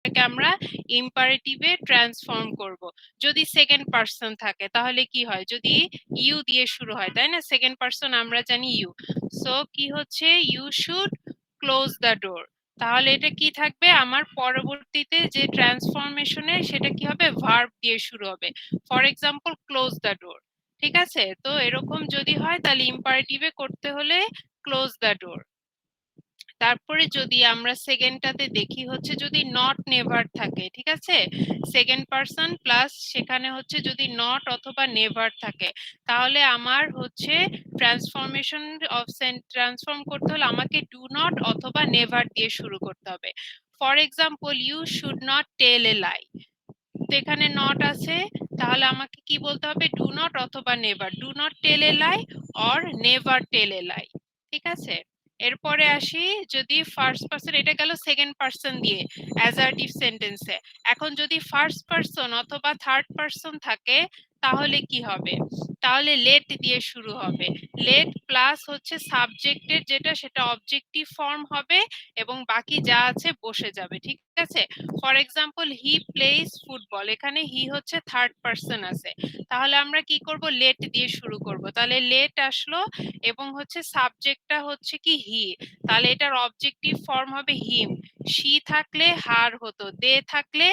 আমরা ইম্পারেটিভে ট্রান্সফর্ম করব। যদি সেকেন্ড পারসন থাকে তাহলে কি হয়, যদি ইউ দিয়ে শুরু হয়, তাই না, সেকেন্ড পারসন আমরা জানি ইউ। সো কি হচ্ছে, you should close the door. তাহলে এটা কি থাকবে, আমার পরবর্তীতে যে ট্রান্সফরমেশনে সেটা কি হবে, ভার্ব দিয়ে শুরু হবে। ফর এক্সাম্পল ক্লোজ দ্য ডোর। ঠিক আছে, তো এরকম যদি হয় তাহলে ইম্পারেটিভে করতে হলে ক্লোজ দ্য ডোর। তারপরে যদি আমরা সেকেন্ডটাতে দেখি হচ্ছে যদি নট নেভার থাকে, ঠিক আছে, সেকেন্ড পারসন প্লাস সেখানে হচ্ছে যদি নট অথবা নেভার থাকে, তাহলে আমার হচ্ছে ট্রান্সফরমেশন অফ ট্রান্সফর্ম করতে হলে আমাকে ডু নট অথবা নেভার দিয়ে শুরু করতে হবে। For example you should not tell a lie. তো এখানে নট আছে, তাহলে আমাকে কি বলতে হবে, ডু নট অথবা never, do not tell a lie or never tell a lie. ঠিক আছে, এরপরে আসি যদি ফার্স্ট পারসন, এটা গেল সেকেন্ড পারসন দিয়ে অ্যাসার্টিভ সেন্টেন্সে। এখন যদি ফার্স্ট পারসন অথবা থার্ড পারসন থাকে তাহলে কি হবে, তাহলে লেট দিয়ে শুরু হবে। লেট প্লাস হচ্ছে সাবজেক্টের যেটা সেটা অবজেক্টিভ ফর্ম হবে এবং বাকি যা আছে বসে যাবে। ঠিক আছে, for example he plays football, এখানে হি হচ্ছে থার্ড পারসন আছে, তাহলে আমরা কি করব, লেট দিয়ে শুরু করব। তাহলে লেট আসলো এবং হচ্ছে সাবজেক্টটা হচ্ছে কি হি, তাহলে এটার অবজেক্টিভ ফর্ম হবে হিম। শি থাকলে হার হতো, দে থাকলে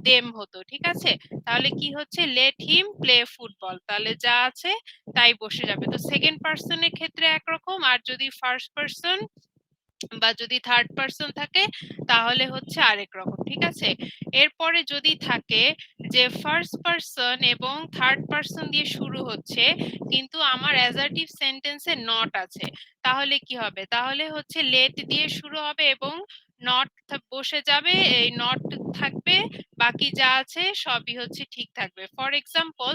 দেম হতো। ঠিক আছে, তাহলে কি হচ্ছে, লেট হিম প্লে ফুটবল, তাহলে যা আছে তাই বসে যাবে। তো সেকেন্ড পারসনের ক্ষেত্রে একরকম, আর যদি ফার্স্ট পারসন বা যদি থার্ড পারসন থাকে তাহলে হচ্ছে আরেক রকম। ঠিক আছে, এরপরে যদি থাকে যে ফার্স্ট পারসন এবং থার্ড পারসন দিয়ে শুরু হচ্ছে কিন্তু আমার অ্যাসার্টিভ সেন্টেন্সে নট আছে, তাহলে কি হবে, তাহলে হচ্ছে লেট দিয়ে শুরু হবে এবং নট বসে যাবে, এই নট থাকবে, বাকি যা আছে সবই হচ্ছে ঠিক থাকবে। For example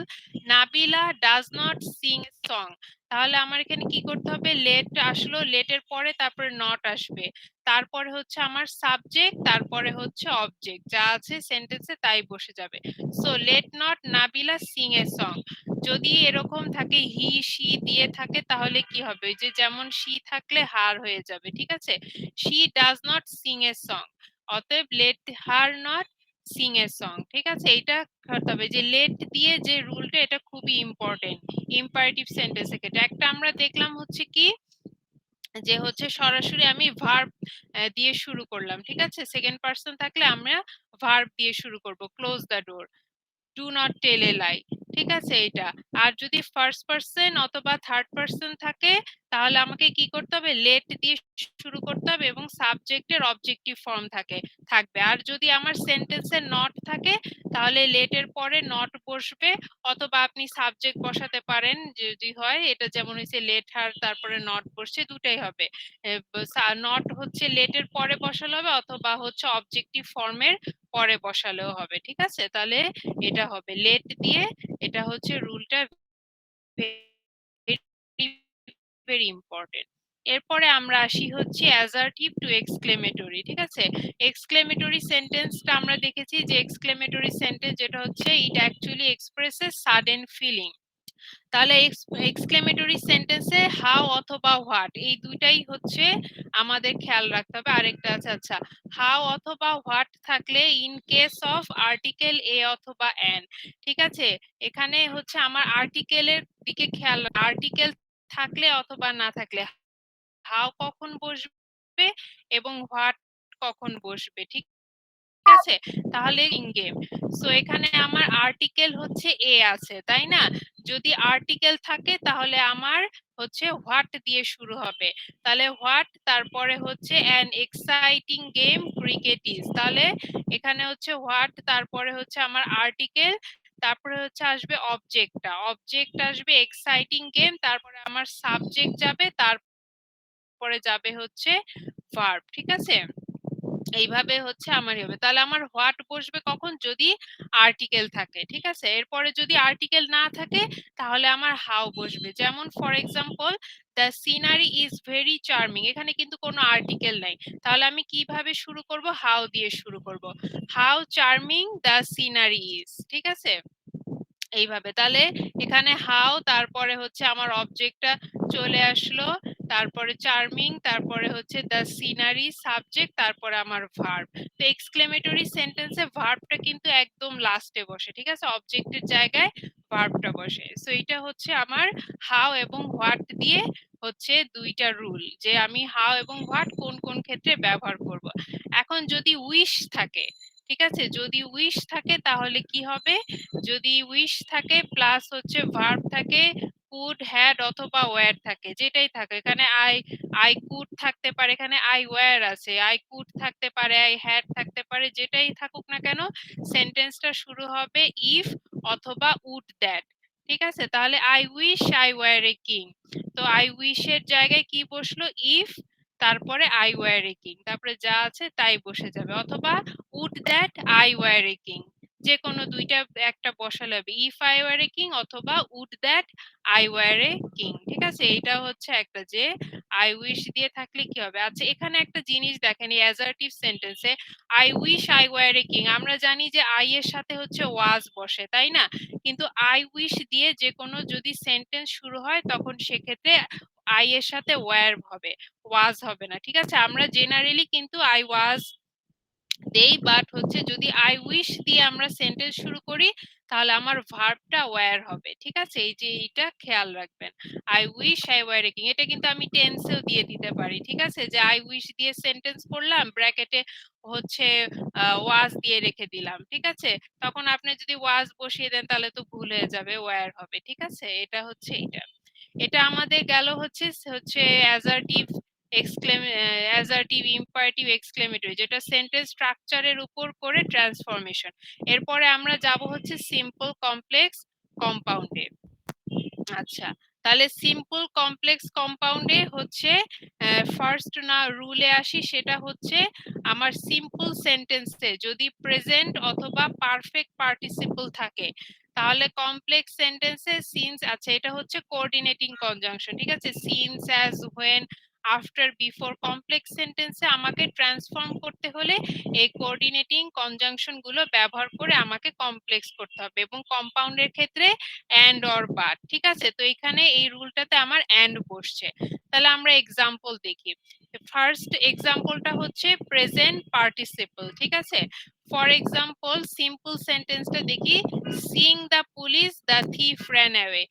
Nabila does not Singh song, তাহলে আমার এখানে কি করতে হবে, লেট আসলো, লেটের পরে তারপরে নট আসবে, তারপরে হচ্ছে আমার সাবজেক্ট, তারপরে হচ্ছে অবজেক্ট, যা আছে সেন্টেন্সে তাই বসে যাবে। So let not Nabila Singh a song. যদি এরকম থাকে হি শি দিয়ে থাকে তাহলে কি হবে, যে যেমন শি থাকলে হার হয়ে যাবে। ঠিক আছে, she does not sing a song, অতএব let her not sing a song. ঠিক আছে, এটা করতে হবে যে লেট দিয়ে যে রুলটা, এটা খুবই ইম্পর্টেন্ট ইম্পারেটিভ সেন্টেন্সের ক্ষেত্রে। একটা আমরা দেখলাম হচ্ছে কি, যে হচ্ছে সরাসরি আমি ভার্ব দিয়ে শুরু করলাম। ঠিক আছে, সেকেন্ড পারসন থাকলে আমরা ভার্ব দিয়ে শুরু করব, close the door, do not tell a lie. ঠিক আছে, এটা। আর যদি ফার্স্ট পারসন অথবা থার্ড পারসন থাকে তাহলে আমাকে কি করতে হবে, লেট দিয়ে শুরু করতে হবে এবং সাবজেক্টের অবজেক্টিভ ফর্ম থাকবে। আর যদি আমার সেন্টেন্সে নট থাকে তাহলে লেটের পরে নট বসবে, অথবা আপনি সাবজেক্ট বসাতে পারেন যদি হয়, এটা যেমন হয়েছে লেট হার তারপরে নট বসছে, দুটাই হবে। নট হচ্ছে লেটের পরে বসালে হবে অথবা হচ্ছে অবজেক্টিভ ফর্মের পরে বসালেও হবে। ঠিক আছে, তাহলে এটা হবে লেট দিয়ে, এটা হচ্ছে রুলটা ভেরি ইম্পর্টেন্ট। এরপরে আমরা আসি হচ্ছে অ্যাসার্টিভ টু এক্সক্লেমেটরি। ঠিক আছে, এক্সক্লেমেটরি সেন্টেন্সটা আমরা দেখেছি যে এক্সক্লেমেটরি সেন্টেন্স যেটা হচ্ছে it actually expresses sudden feeling. তাহলে এক্সক্লেমেটরি সেন্টেন্সে হাউ অথবা হোয়াট এই দুইটাই হচ্ছে আমাদের খেয়াল রাখতে হবে। আরেকটা আছে, আচ্ছা, হাউ অথবা হোয়াট থাকলে in case of article a অথবা এন। ঠিক আছে, এখানে হচ্ছে আমার আর্টিকেলের দিকে খেয়াল, আর্টিকেল থাকলে অথবা না থাকলে হাউ কখন বসবে এবং হোয়াট কখন বসবে। ঠিক আছে, তাহলে ইন গেম। সো এখানে আমার আর্টিকেল হচ্ছে এ আছে, তাই না, যদি আর্টিকেল থাকে তাহলে আমার হচ্ছে হোয়াট দিয়ে শুরু হবে, তাহলে হোয়াট তারপরে হচ্ছে an exciting game cricket is, তাহলে এখানে হচ্ছে হোয়াট তারপরে হচ্ছে আমার আর্টিকেল, তারপরে হচ্ছে আসবে অবজেক্টটা, অবজেক্ট আসবে এক্সাইটিং গেম, তারপরে আমার সাবজেক্ট যাবে, তারপরে যাবে হচ্ছে ভার্ব। ঠিক আছে, এইভাবে হচ্ছে আমার হবে। তাহলে আমার হোয়াট বসবে কখন, যদি আর্টিকেল থাকে। ঠিক আছে, এরপরে যদি আর্টিকেল না থাকে তাহলে আমার হাউ বসবে। যেমন for example the scenery is very charming, এখানে কিন্তু কোনো আর্টিকেল নাই, তাহলে আমি কিভাবে শুরু করব, হাউ দিয়ে শুরু করব, how charming the scenery is. ঠিক আছে, এইভাবে। তাহলে এখানে হাউ তারপরে হচ্ছে আমার অবজেক্টটা চলে আসলো, তারপরে চার্মিং, তারপরে হচ্ছে দ্য সিনারি, সাবজেক্ট, তারপরে আমার ভার্ব। তো এক্সক্লেমেটরি সেন্টেন্সে ভার্বটা কিন্তু একদম লাস্টে বসে, ঠিক আছে, অবজেক্টের জায়গায় ভার্বটা বসে। সো এটা হচ্ছে আমার হাউ এবং হোয়াট দিয়ে হচ্ছে দুইটা রুল, যে আমি হাউ এবং হোয়াট কোন কোন ক্ষেত্রে ব্যবহার করব। এখন যদি উইশ থাকে, ঠিক আছে, যদি উইশ থাকে তাহলে কি হবে, যদি উইশ থাকে প্লাস হচ্ছে ভার্ব থাকে, কুড, হ্যাড অথবা ওয়্যার থাকে, যেটাই থাকে, এখানে আই কুড থাকতে পারে, এখানে আই ওয়্যার আছে, আই কুড থাকতে পারে, আই হ্যাড থাকতে পারে, যেটাই থাকুক না কেন সেন্টেন্সটা শুরু হবে ইফ অথবা উড দ্যাট, ঠিক আছে। তাহলে I wish I were a king, তো আই উইশ এর জায়গায় কি বসলো, ইফ, তারপরে আই ওয়্যার এ কিং, তারপরে যা আছে তাই বসে যাবে, অথবা would that I were a king, যে কোনো দুইটা একটা বসালে হবে, if I were a king অথবা would that I were a king, ঠিক আছে। এটা হচ্ছে একটা, যে আই উইশ দিয়ে থাকলে কি হবে। আচ্ছা, এখানে একটা জিনিস দেখেন, এই অ্যাসার্টিভ সেন্টেন্সে I wish I were a king, আমরা জানি যে আই এর সাথে হচ্ছে ওয়াজ বসে, তাই না, কিন্তু আই উইশ দিয়ে যে কোনো যদি সেন্টেন্স শুরু হয় তখন সেক্ষেত্রে আই এর সাথে ওয়্যার হবে, ওয়াজ হবে না, ঠিক আছে। আমরা জেনারেলি কিন্তু আই ওয়াজ দেই, বাট হচ্ছে যদি আই উইশ দিয়ে আমরা সেন্টেন্স শুরু করি তাহলে আমার ভার্বটা ওয়্যার হবে, ঠিক আছে। এই যে এইটা খেয়াল রাখবেন, I wish I were a king, এটা কিন্তু আমি টেন্সেও দিয়ে দিতে পারি, ঠিক আছে, যে আই উইশ দিয়ে সেন্টেন্স করলাম, ব্র্যাকেটে হচ্ছে ওয়াজ দিয়ে রেখে দিলাম, ঠিক আছে। তখন আপনি যদি ওয়াজ বসিয়ে দেন তাহলে তো ভুল হয়ে যাবে, ওয়্যার হবে, ঠিক আছে। এটা হচ্ছে এটা, এটা আমাদের গেল হচ্ছে হচ্ছে অ্যাসার্টিভ অ্যাসার্টিভ, ইম্পারেটিভ, এক্সক্লেমেটরি, যেটা সেন্টেন্স স্ট্রাকচারের উপর করে ট্রান্সফরমেশন। এরপরে আমরা যাব হচ্ছে সিম্পল, কমপ্লেক্স, কম্পাউন্ডে। আচ্ছা, তাহলে সিম্পল, কমপ্লেক্স, কম্পাউন্ডে হচ্ছে ফার্স্ট না রুলে আসি, সেটা হচ্ছে আমার সিম্পল সেন্টেন্সে যদি প্রেজেন্ট অথবা পারফেক্ট পার্টিসিপল থাকে তাহলে কমপ্লেক্স সেন্টেন্সে সিন্স, আচ্ছা এটা হচ্ছে কোঅর্ডিনেটিং কনজাংশন, ঠিক আছে, since, as, when, after, before, complex সেন্টেন্সে আমাকে ট্রান্সফর্ম করতে হলে এই কোঅর্ডিনেটিং কনজাংশন গুলো ব্যবহার করে আমাকে কমপ্লেক্স করতে হবে, এবং কম্পাউন্ডের ক্ষেত্রে অ্যান্ড অর বাট, ঠিক আছে। তো এখানে এই রুলটাতে আমার অ্যান্ড বসছে। তাহলে আমরা এক্সাম্পল দেখি। ফার্স্ট এক্সাম্পলটা হচ্ছে প্রেজেন্ট পার্টিসিপল, ঠিক আছে। ফর এক্সাম্পল সিম্পল সেন্টেন্সটা দেখি, Singh the police the thief ran away.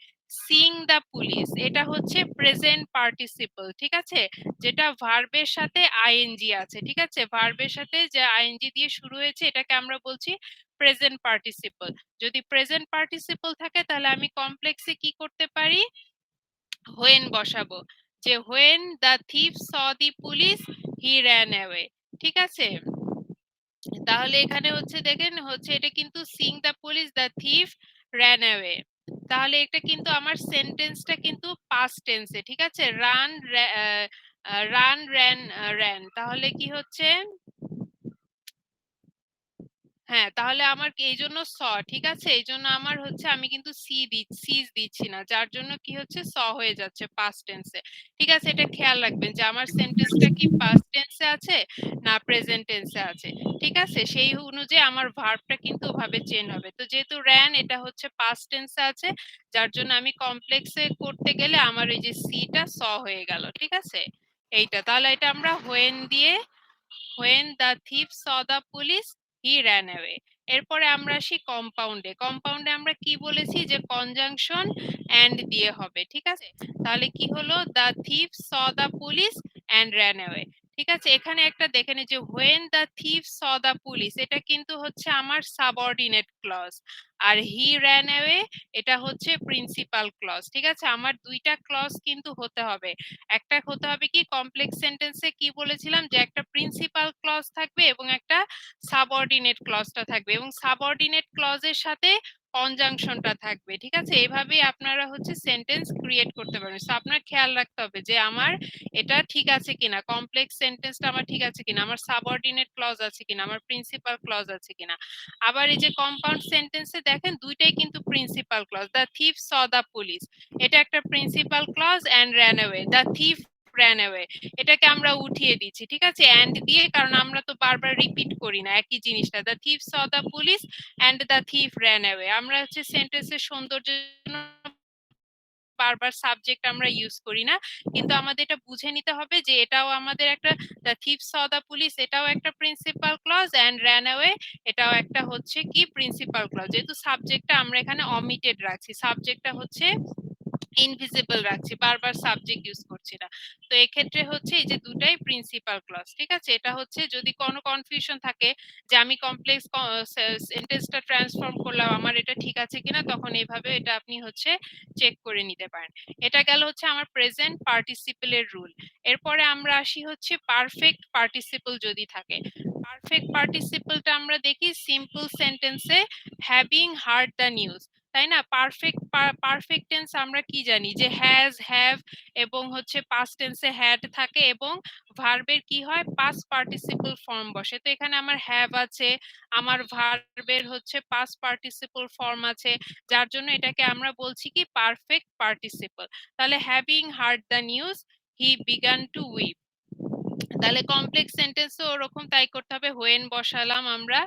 Singh the police, এটা হচ্ছে প্রেজেন্ট পার্টিসিপল, ঠিক আছে, যেটা ভার্বের সাথে আইএনজি আছে, ঠিক আছে, ভার্বের সাথে যে আইএনজি দিয়ে শুরু হয়েছে এটাকে আমরা বলছি প্রেজেন্ট পার্টিসিপল। যদি প্রেজেন্ট পার্টিসিপল থাকে তাহলে আমি কমপ্লেক্সে কি করতে পারি, হোয়েন বসাবো, যে when the thief saw the police he ran away, ঠিক আছে। তাহলে এখানে হচ্ছে দেখেন হচ্ছে এটা কিন্তু Singh the police the thief ran away, তাহলে এটা কিন্তু আমার সেন্টেন্সটা কিন্তু পাস্ট টেন্সে, ঠিক আছে, রান, রান, র্যান, র্যান, তাহলে কি হচ্ছে, হ্যাঁ, তাহলে আমার এই জন্য স, ঠিক আছে, এই জন্য আমার হচ্ছে আমি কিন্তু সিজ দিচ্ছি না, যার জন্য কি হচ্ছে স হয়ে যাচ্ছে পাস্ট টেন্সে, ঠিক আছে। এটা খেয়াল রাখবেন যে আমার সেন্টেন্সটা কি পাস্ট টেন্সে আছে না প্রেজেন্ট টেন্সে আছে, ঠিক আছে, সেই অনুযায়ী আমার ভার্বটা কিন্তু ওভাবে চেঞ্জ হবে। তো যেহেতু র্যান এটা হচ্ছে পাস্ট টেন্সে আছে, যার জন্য আমি কমপ্লেক্সে করতে গেলে আমার এই যে সিটা স হয়ে গেল, ঠিক আছে। এইটা তাহলে এটা আমরা হোয়েন দিয়ে, when the thief saw the police he ran away। এরপরে আমরা আসি কম্পাউন্ডে। কম্পাউন্ডে আমরা কি বলেছি যে কনজাংশন এন্ড দিয়ে হবে, ঠিক আছে। তাহলে কি হলো, the thief saw the police and ran away, ঠিক আছে। এখানে একটা দেখে নি যে when the thief saw the police এটা কিন্তু হচ্ছে আমার সাবঅর্ডিনেট ক্লজ, আর he ran away এটা হচ্ছে প্রিন্সিপাল ক্লজ, ঠিক আছে। আমার দুইটা ক্লজ কিন্তু হতে হবে, একটা হতে হবে কি কমপ্লেক্স সেন্টেন্সে কি বলেছিলাম যে একটা প্রিন্সিপাল ক্লজ থাকবে এবং একটা সাবঅর্ডিনেট ক্লজটা থাকবে, এবং সাবঅর্ডিনেট ক্লজের সাথে কনজাংশনটা থাকবে, ঠিক আছে। এইভাবেই আপনারা হচ্ছে সেন্টেন্স ক্রিয়েট করতে পারবেন। সো আপনার খেয়াল রাখতে হবে যে আমার এটা ঠিক আছে কিনা, কমপ্লেক্স সেন্টেন্সটা আমার ঠিক আছে কিনা, আমার সাবঅর্ডিনেট ক্লজ আছে কিনা, আমার প্রিন্সিপাল ক্লজ আছে কিনা। আবার এই যে কম্পাউন্ড সেন্টেন্সে দেখেন দুইটাই কিন্তু principal clause, the thief saw the police এটা একটা principal clause, and ran away the thief ran away এটাকে আমরা উঠিয়ে দিচ্ছি, ঠিক আছে, এন্ড দিয়ে, কারণ আমরা তো বারবার রিপিট করি না একই জিনিসটা, the thief saw the police and the thief ran away। আমরা হচ্ছে সেন্টেন্সের সৌন্দর্যের জন্য বারবার সাবজেক্ট আমরা ইউজ করি না, কিন্তু আমাদের এটা বুঝে নিতে হবে যে এটাও আমাদের একটা, the thief saw the police এটাও একটা principal clause, and ran away এটাও একটা হচ্ছে কি প্রিন্সিপাল ক্লজ। যেহেতু সাবজেক্টটা আমরা এখানে অমিটেড রাখছি, সাবজেক্টটা হচ্ছে ইনভিজিবল রাখছি, বারবার সাবজেক্ট ইউজ করছি না, তো এক্ষেত্রে হচ্ছে এই যে দুটাই প্রিন্সিপাল ক্লজ। ঠিক আছে, এটা হচ্ছে যদি কোনো কনফিউশন থাকে যে আমি কমপ্লেক্স সেন্টেন্সটা ট্রান্সফর্ম করলাম আমার এটা ঠিক আছে কিনা, তখন এইভাবে এটা আপনি হচ্ছে চেক করে নিতে পারেন। এটা গেল হচ্ছে আমার প্রেজেন্ট পার্টিসিপেলের রুল। এরপরে আমরা আসি হচ্ছে পারফেক্ট পার্টিসিপল যদি থাকে। পারফেক্ট পার্টিসিপলটা আমরা দেখি সিম্পল সেন্টেন্সে হ্যাভিং হার্ড দ্য নিউজ, তাই না? পারফেক্ট টেন্স আমরা কি জানি যে হ্যাজ, হ্যাভ এবং হচ্ছে পাস্ট টেন্সে হ্যাড থাকে এবং ভার্বের কি হয় পাস্ট পার্টিসিপল ফর্ম বসে। তো এখানে আমার হ্যাভ আছে, আমার ভার্বের হচ্ছে পাস্ট পার্টিসিপল ফর্ম আছে, যার জন্য এটাকে আমরা বলছি কি পারফেক্ট পার্টিসিপল। তাহলে having hard the news he began to weep. তাহলে কমপ্লেক্স সেন্টেন্সও ওরকম তাই করতে হবে, হোয়েন বসালাম আমরা,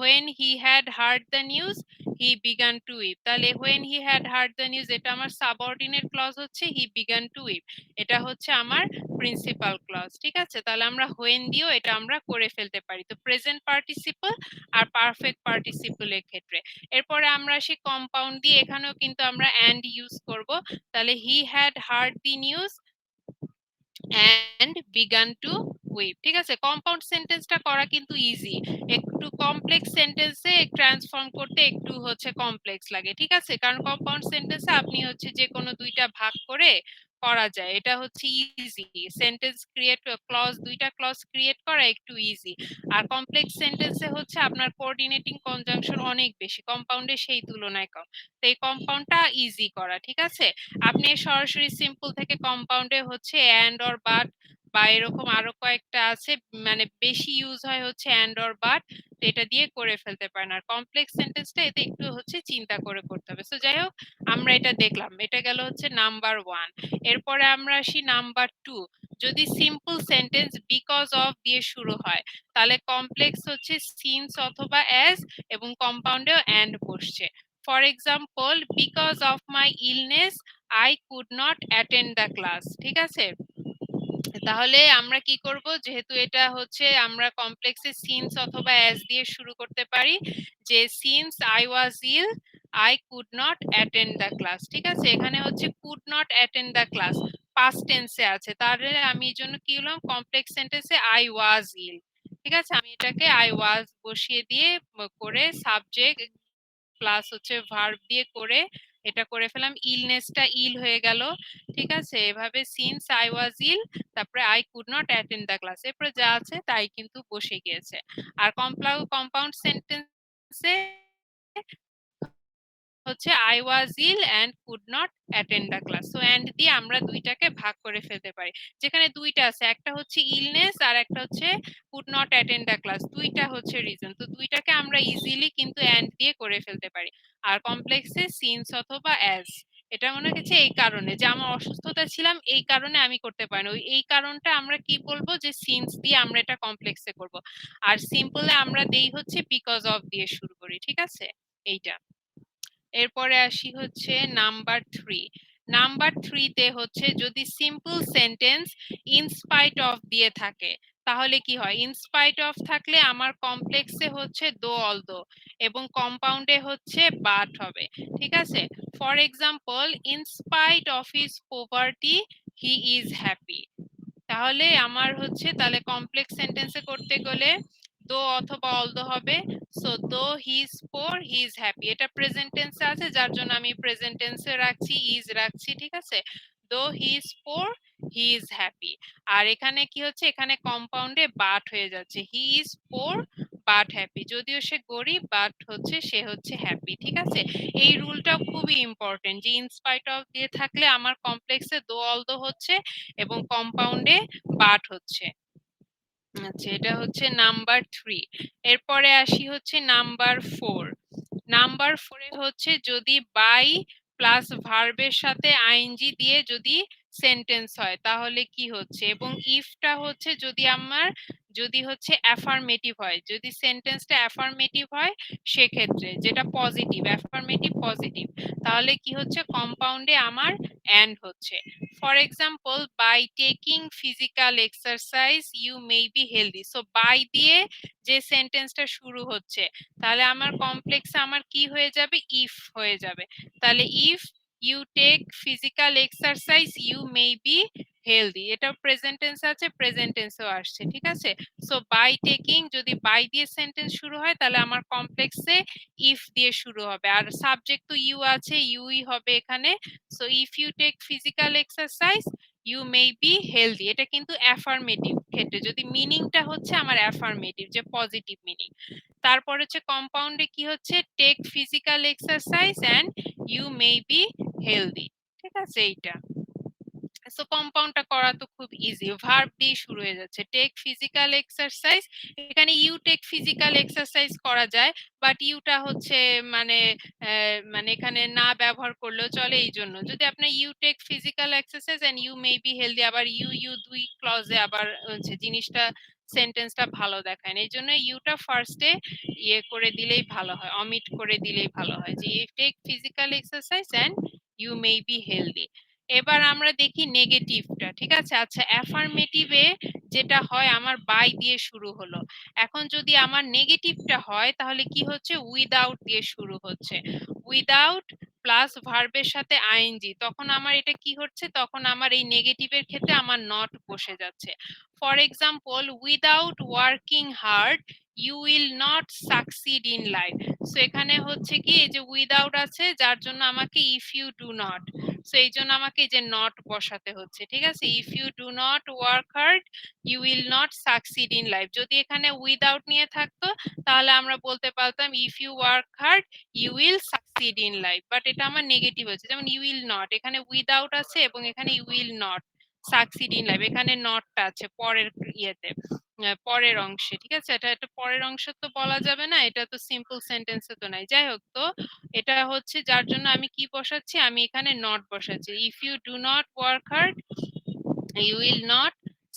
when he had heard the news he began to weep। তাহলে when he had heard the news এটা আমার সাবঅর্ডিনেট ক্লজ হচ্ছে, he began to weep এটা হচ্ছে আমার প্রিন্সিপাল ক্লজ। ঠিক আছে, তাহলে আমরা when দিয়েও এটা আমরা করে ফেলতে পারি। তো প্রেজেন্ট পার্টিসিপল আর পারফেক্ট পার্টিসিপলের ক্ষেত্রে। এরপরে আমরা আসি কম্পাউন্ড দিয়ে, এখানেও কিন্তু আমরা and ইউজ করব। তাহলে he had heard the news and began to weep। ঠিক আছে, কম্পাউন্ড সেন্টেন্সটা করা কিন্তু ইজি, একটু কমপ্লেক্স সেন্টেন্সে ট্রান্সফর্ম করতে একটু হচ্ছে কমপ্লেক্স লাগে। ঠিক আছে, কারণ কম্পাউন্ড সেন্টেন্সে আপনি হচ্ছে যে কোনো দুইটা ভাগ করে করা যায়, এটা হচ্ছে ইজি। সেন্টেন্স ক্রিয়েট ক্লজ, দুইটা ক্লজ ক্রিয়েট করা একটু ইজি। আর কমপ্লেক্স সেন্টেন্সে হচ্ছে আপনার কোঅর্ডিনেটিং কনজাংশন অনেক বেশি, কম্পাউন্ডে সেই তুলনায় কম। তো এই কম্পাউন্ডটা ইজি করা। ঠিক আছে, আপনি সরাসরি সিম্পল থেকে কম্পাউন্ডে হচ্ছে অ্যান্ড অর বাট বা এরকম আরো কয়েকটা আছে, মানে বেশি ইউজ হয় হচ্ছে অ্যান্ড অর বাট, এটা দিয়ে করে ফেলতে পারেন। আর কমপ্লেক্স সেন্টেন্সটা এতে একটু হচ্ছে চিন্তা করে করতে হবে। সো যাই হোক, আমরা এটা দেখলাম, এটা গেল হচ্ছে নাম্বার 1। এরপরে আমরা আসি নাম্বার 2। যদি সিম্পল সেন্টেন্স বিকজ অফ দিয়ে শুরু হয়, তাহলে কমপ্লেক্স হচ্ছে সিন্স অথবা অ্যাজ এবং কম্পাউন্ডেও অ্যান্ড বসছে। For example, because of my illness I could not attend the class. ঠিক আছে, তাহলে আমরা কি করব, যেহেতু এটা হচ্ছে আমরা কমপ্লেক্সে সিন্স অথবা অ্যাজ দিয়ে শুরু করতে পারি, যে since I was ill I could not attend the class. ঠিক আছে, এখানে হচ্ছে could not attend the class past টেন্সে আছে, তাহলে আমি এই জন্য কি হলাম কমপ্লেক্স সেন্টেন্সে আই ওয়াজ ইল। ঠিক আছে, আমি এটাকে আই ওয়াজ বসিয়ে দিয়ে করে সাবজেক্ট প্লাস হচ্ছে ভার্ব দিয়ে করে এটা করে ফেলাম, ইলনেসটা ইল হয়ে গেল। ঠিক আছে, এভাবে সিন্স আই ওয়াজ ইল তারপরে I could not attend the class, এরপরে যা আছে তাই কিন্তু বসে গিয়েছে। আর কম্পাউন্ড সেন্টেন্সে হচ্ছে I was ill and could not attend the class. So and দিয়ে আমরা দুইটাকে ভাগ করে ফেলতে পারি, যেখানে দুইটা আছে, একটা হচ্ছে ইলনেস আর একটা হচ্ছে could not attend the class, দুইটা হচ্ছে রিজন। তো দুইটাকে আমরা ইজিলি কিন্তু অ্যান্ড দিয়ে করে ফেলতে পারি। আর কমপ্লেক্সে সিন্স অথবা অ্যাজ, এটা মনে হচ্ছে এই কারণে যে আমার অসুস্থতা ছিলাম এই কারণে আমি করতে পারি ওই এই কারণটা আমরা কি বলবো যে সিন্স দিয়ে আমরা এটা কমপ্লেক্সে করব। আর সিম্পলে আমরা দেই হচ্ছে বিকজ অফ দিয়ে শুরু করি। ঠিক আছে, এইটা। এরপরে আসি হচ্ছে নাম্বার 3। নাম্বার 3 তে হচ্ছে যদি সিম্পল সেন্টেন্স ইনস্পাইট অফ দিয়ে থাকে, তাহলে কি হয়, ইনস্পাইট অফ থাকলে আমার কমপ্লেক্সে হচ্ছে দো অলদো এবং কম্পাউন্ডে হচ্ছে বাট হবে। ঠিক আছে, for example, in spite of his poverty he is happy. তাহলে আমার হচ্ছে তাহলে কমপ্লেক্স সেন্টেন্সে করতে গেলে দো অথবা অলদো হবে। সো দো he is poor he is happy, এটা প্রেজেন্ট টেন্সে আছে যার জন্য আমি প্রেজেন্ট টেন্সে রাখছি, ইজ রাখছি। ঠিক আছে, though he is poor he is happy. আর এখানে কি হচ্ছে, এখানে কম্পাউন্ডে বাট হয়ে যাচ্ছে, he is poor but happy, যদিও সে গরিব বাট হচ্ছে সে হচ্ছে হ্যাপি। ঠিক আছে, এই রুলটা খুবই ইম্পর্টেন্ট যে ইনস্পাইট অফ দিয়ে থাকলে আমার কমপ্লেক্সে দো অলদো হচ্ছে এবং কম্পাউন্ডে বাট হচ্ছে। আচ্ছা, এটা হচ্ছে নাম্বার 3। এরপরে আসি হচ্ছে নাম্বার 4। নাম্বার 4 এ হচ্ছে যদি বাই প্লাস ভার্বের সাথে আইএনজি দিয়ে যদি সেন্টেন্স হয় তাহলে কি হচ্ছে, এবং ইফটা হচ্ছে যদি আমার যদি হচ্ছে অ্যাফার্মেটিভ হয়, যদি সেন্টেন্সটা অ্যাফার্মেটিভ হয় সেক্ষেত্রে, যেটা পজিটিভ, অ্যাফার্মেটিভ পজিটিভ, তাহলে কি হচ্ছে কম্পাউন্ডে আমার অ্যান্ড হচ্ছে। For example, by taking physical exercise you may be healthy. So by দিয়ে যে সেন্টেন্সটা শুরু হচ্ছে, তাহলে আমার কমপ্লেক্সে আমার কি হয়ে যাবে, ইফ হয়ে যাবে। তাহলে if you take physical exercise you may be healthy, এটা প্রেজেন্ট টেন্স আছে, প্রেজেন্ট টেন্সেও আসছে, ঠিক আছে। সো বাই টেকিং যদি বাই দিয়ে সেন্টেন্স শুরু হয় তাহলে আমার কমপ্লেক্সে ইফ দিয়ে শুরু হবে, আর সাবজেক্ট তো ইউ আছে, ইউই হবে এখানে। So if you take physical exercise you may be healthy, এটা কিন্তু অ্যাফার্মেটিভ ক্ষেত্রে, যদি মিনিংটা হচ্ছে আমার অ্যাফার্মেটিভ, যে পজিটিভ মিনিং। তারপর হচ্ছে কম্পাউন্ডে কি হচ্ছে, take physical exercise and you may be healthy, ঠিক আছে এইটা। সো কম্পাউন্ডটা করা তো খুব ইজি, ভার্ব দিয়ে শুরু হয়ে যাচ্ছে, টেক ফিজিক্যাল এক্সারসাইজ। এখানে ইউ টেক ফিজিক্যাল এক্সারসাইজ করা যায়, বাট ইউটা হচ্ছে মানে মানে এখানে না ব্যবহার করলেও চলে। এই জন্য যদি আপনার you take physical exercise and you may be healthy, আবার ইউ ইউ দুই ক্লজে আবার হচ্ছে জিনিসটা, সেন্টেন্সটা ভালো দেখায় না, এই জন্য ইউটা ফার্স্টে ইয়ে করে দিলেই ভালো হয়, অমিট করে দিলেই ভালো হয়, যে you take physical exercise and you may be healthy. এবার আমরা দেখি নেগেটিভটা, ঠিক আছে। আচ্ছা, অ্যাফার্মেটিভে যেটা হয় আমার বাই দিয়ে শুরু হলো, এখন যদি আমার নেগেটিভটা হয় তাহলে কি হচ্ছে, উইদাউট দিয়ে শুরু হচ্ছে, উইদাউট প্লাস ভার্বের সাথে আইএনজি, তখন আমার এটা কি হচ্ছে, তখন আমার এই নেগেটিভের ক্ষেত্রে আমার নট বসে যাচ্ছে। For example, without working hard you will not succeed in life. So এখানে হচ্ছে কি, এই যে উইদাউট আছে যার জন্য আমাকে if you do not, so এই জন্য আমাকে যে নট বসাতে হচ্ছে, ঠিক আছে। If you do not work hard you will not succeed in life, যদি এখানে উইদাউট নিয়ে থাকতো তাহলে আমরা বলতে পারতাম if you work hard you will succeed in life, but এটা আমার নেগেটিভ হচ্ছে, যেমন ইউ উইল নট, এখানে উইদাউট আছে এবং এখানে you will not succeed in life, এখানে নটটা আছে পরের ইয়েতে, পরের অংশে, ঠিক আছে। এটা একটা পরের অংশ তো বলা যাবে না, এটা তো সিম্পল সেন্টেন্সে তো নাই, যাই হোক। তো এটা হচ্ছে যার জন্য আমি কি বসাচ্ছি, আমি এখানে নট বসাচ্ছি, if you do not work hard you will not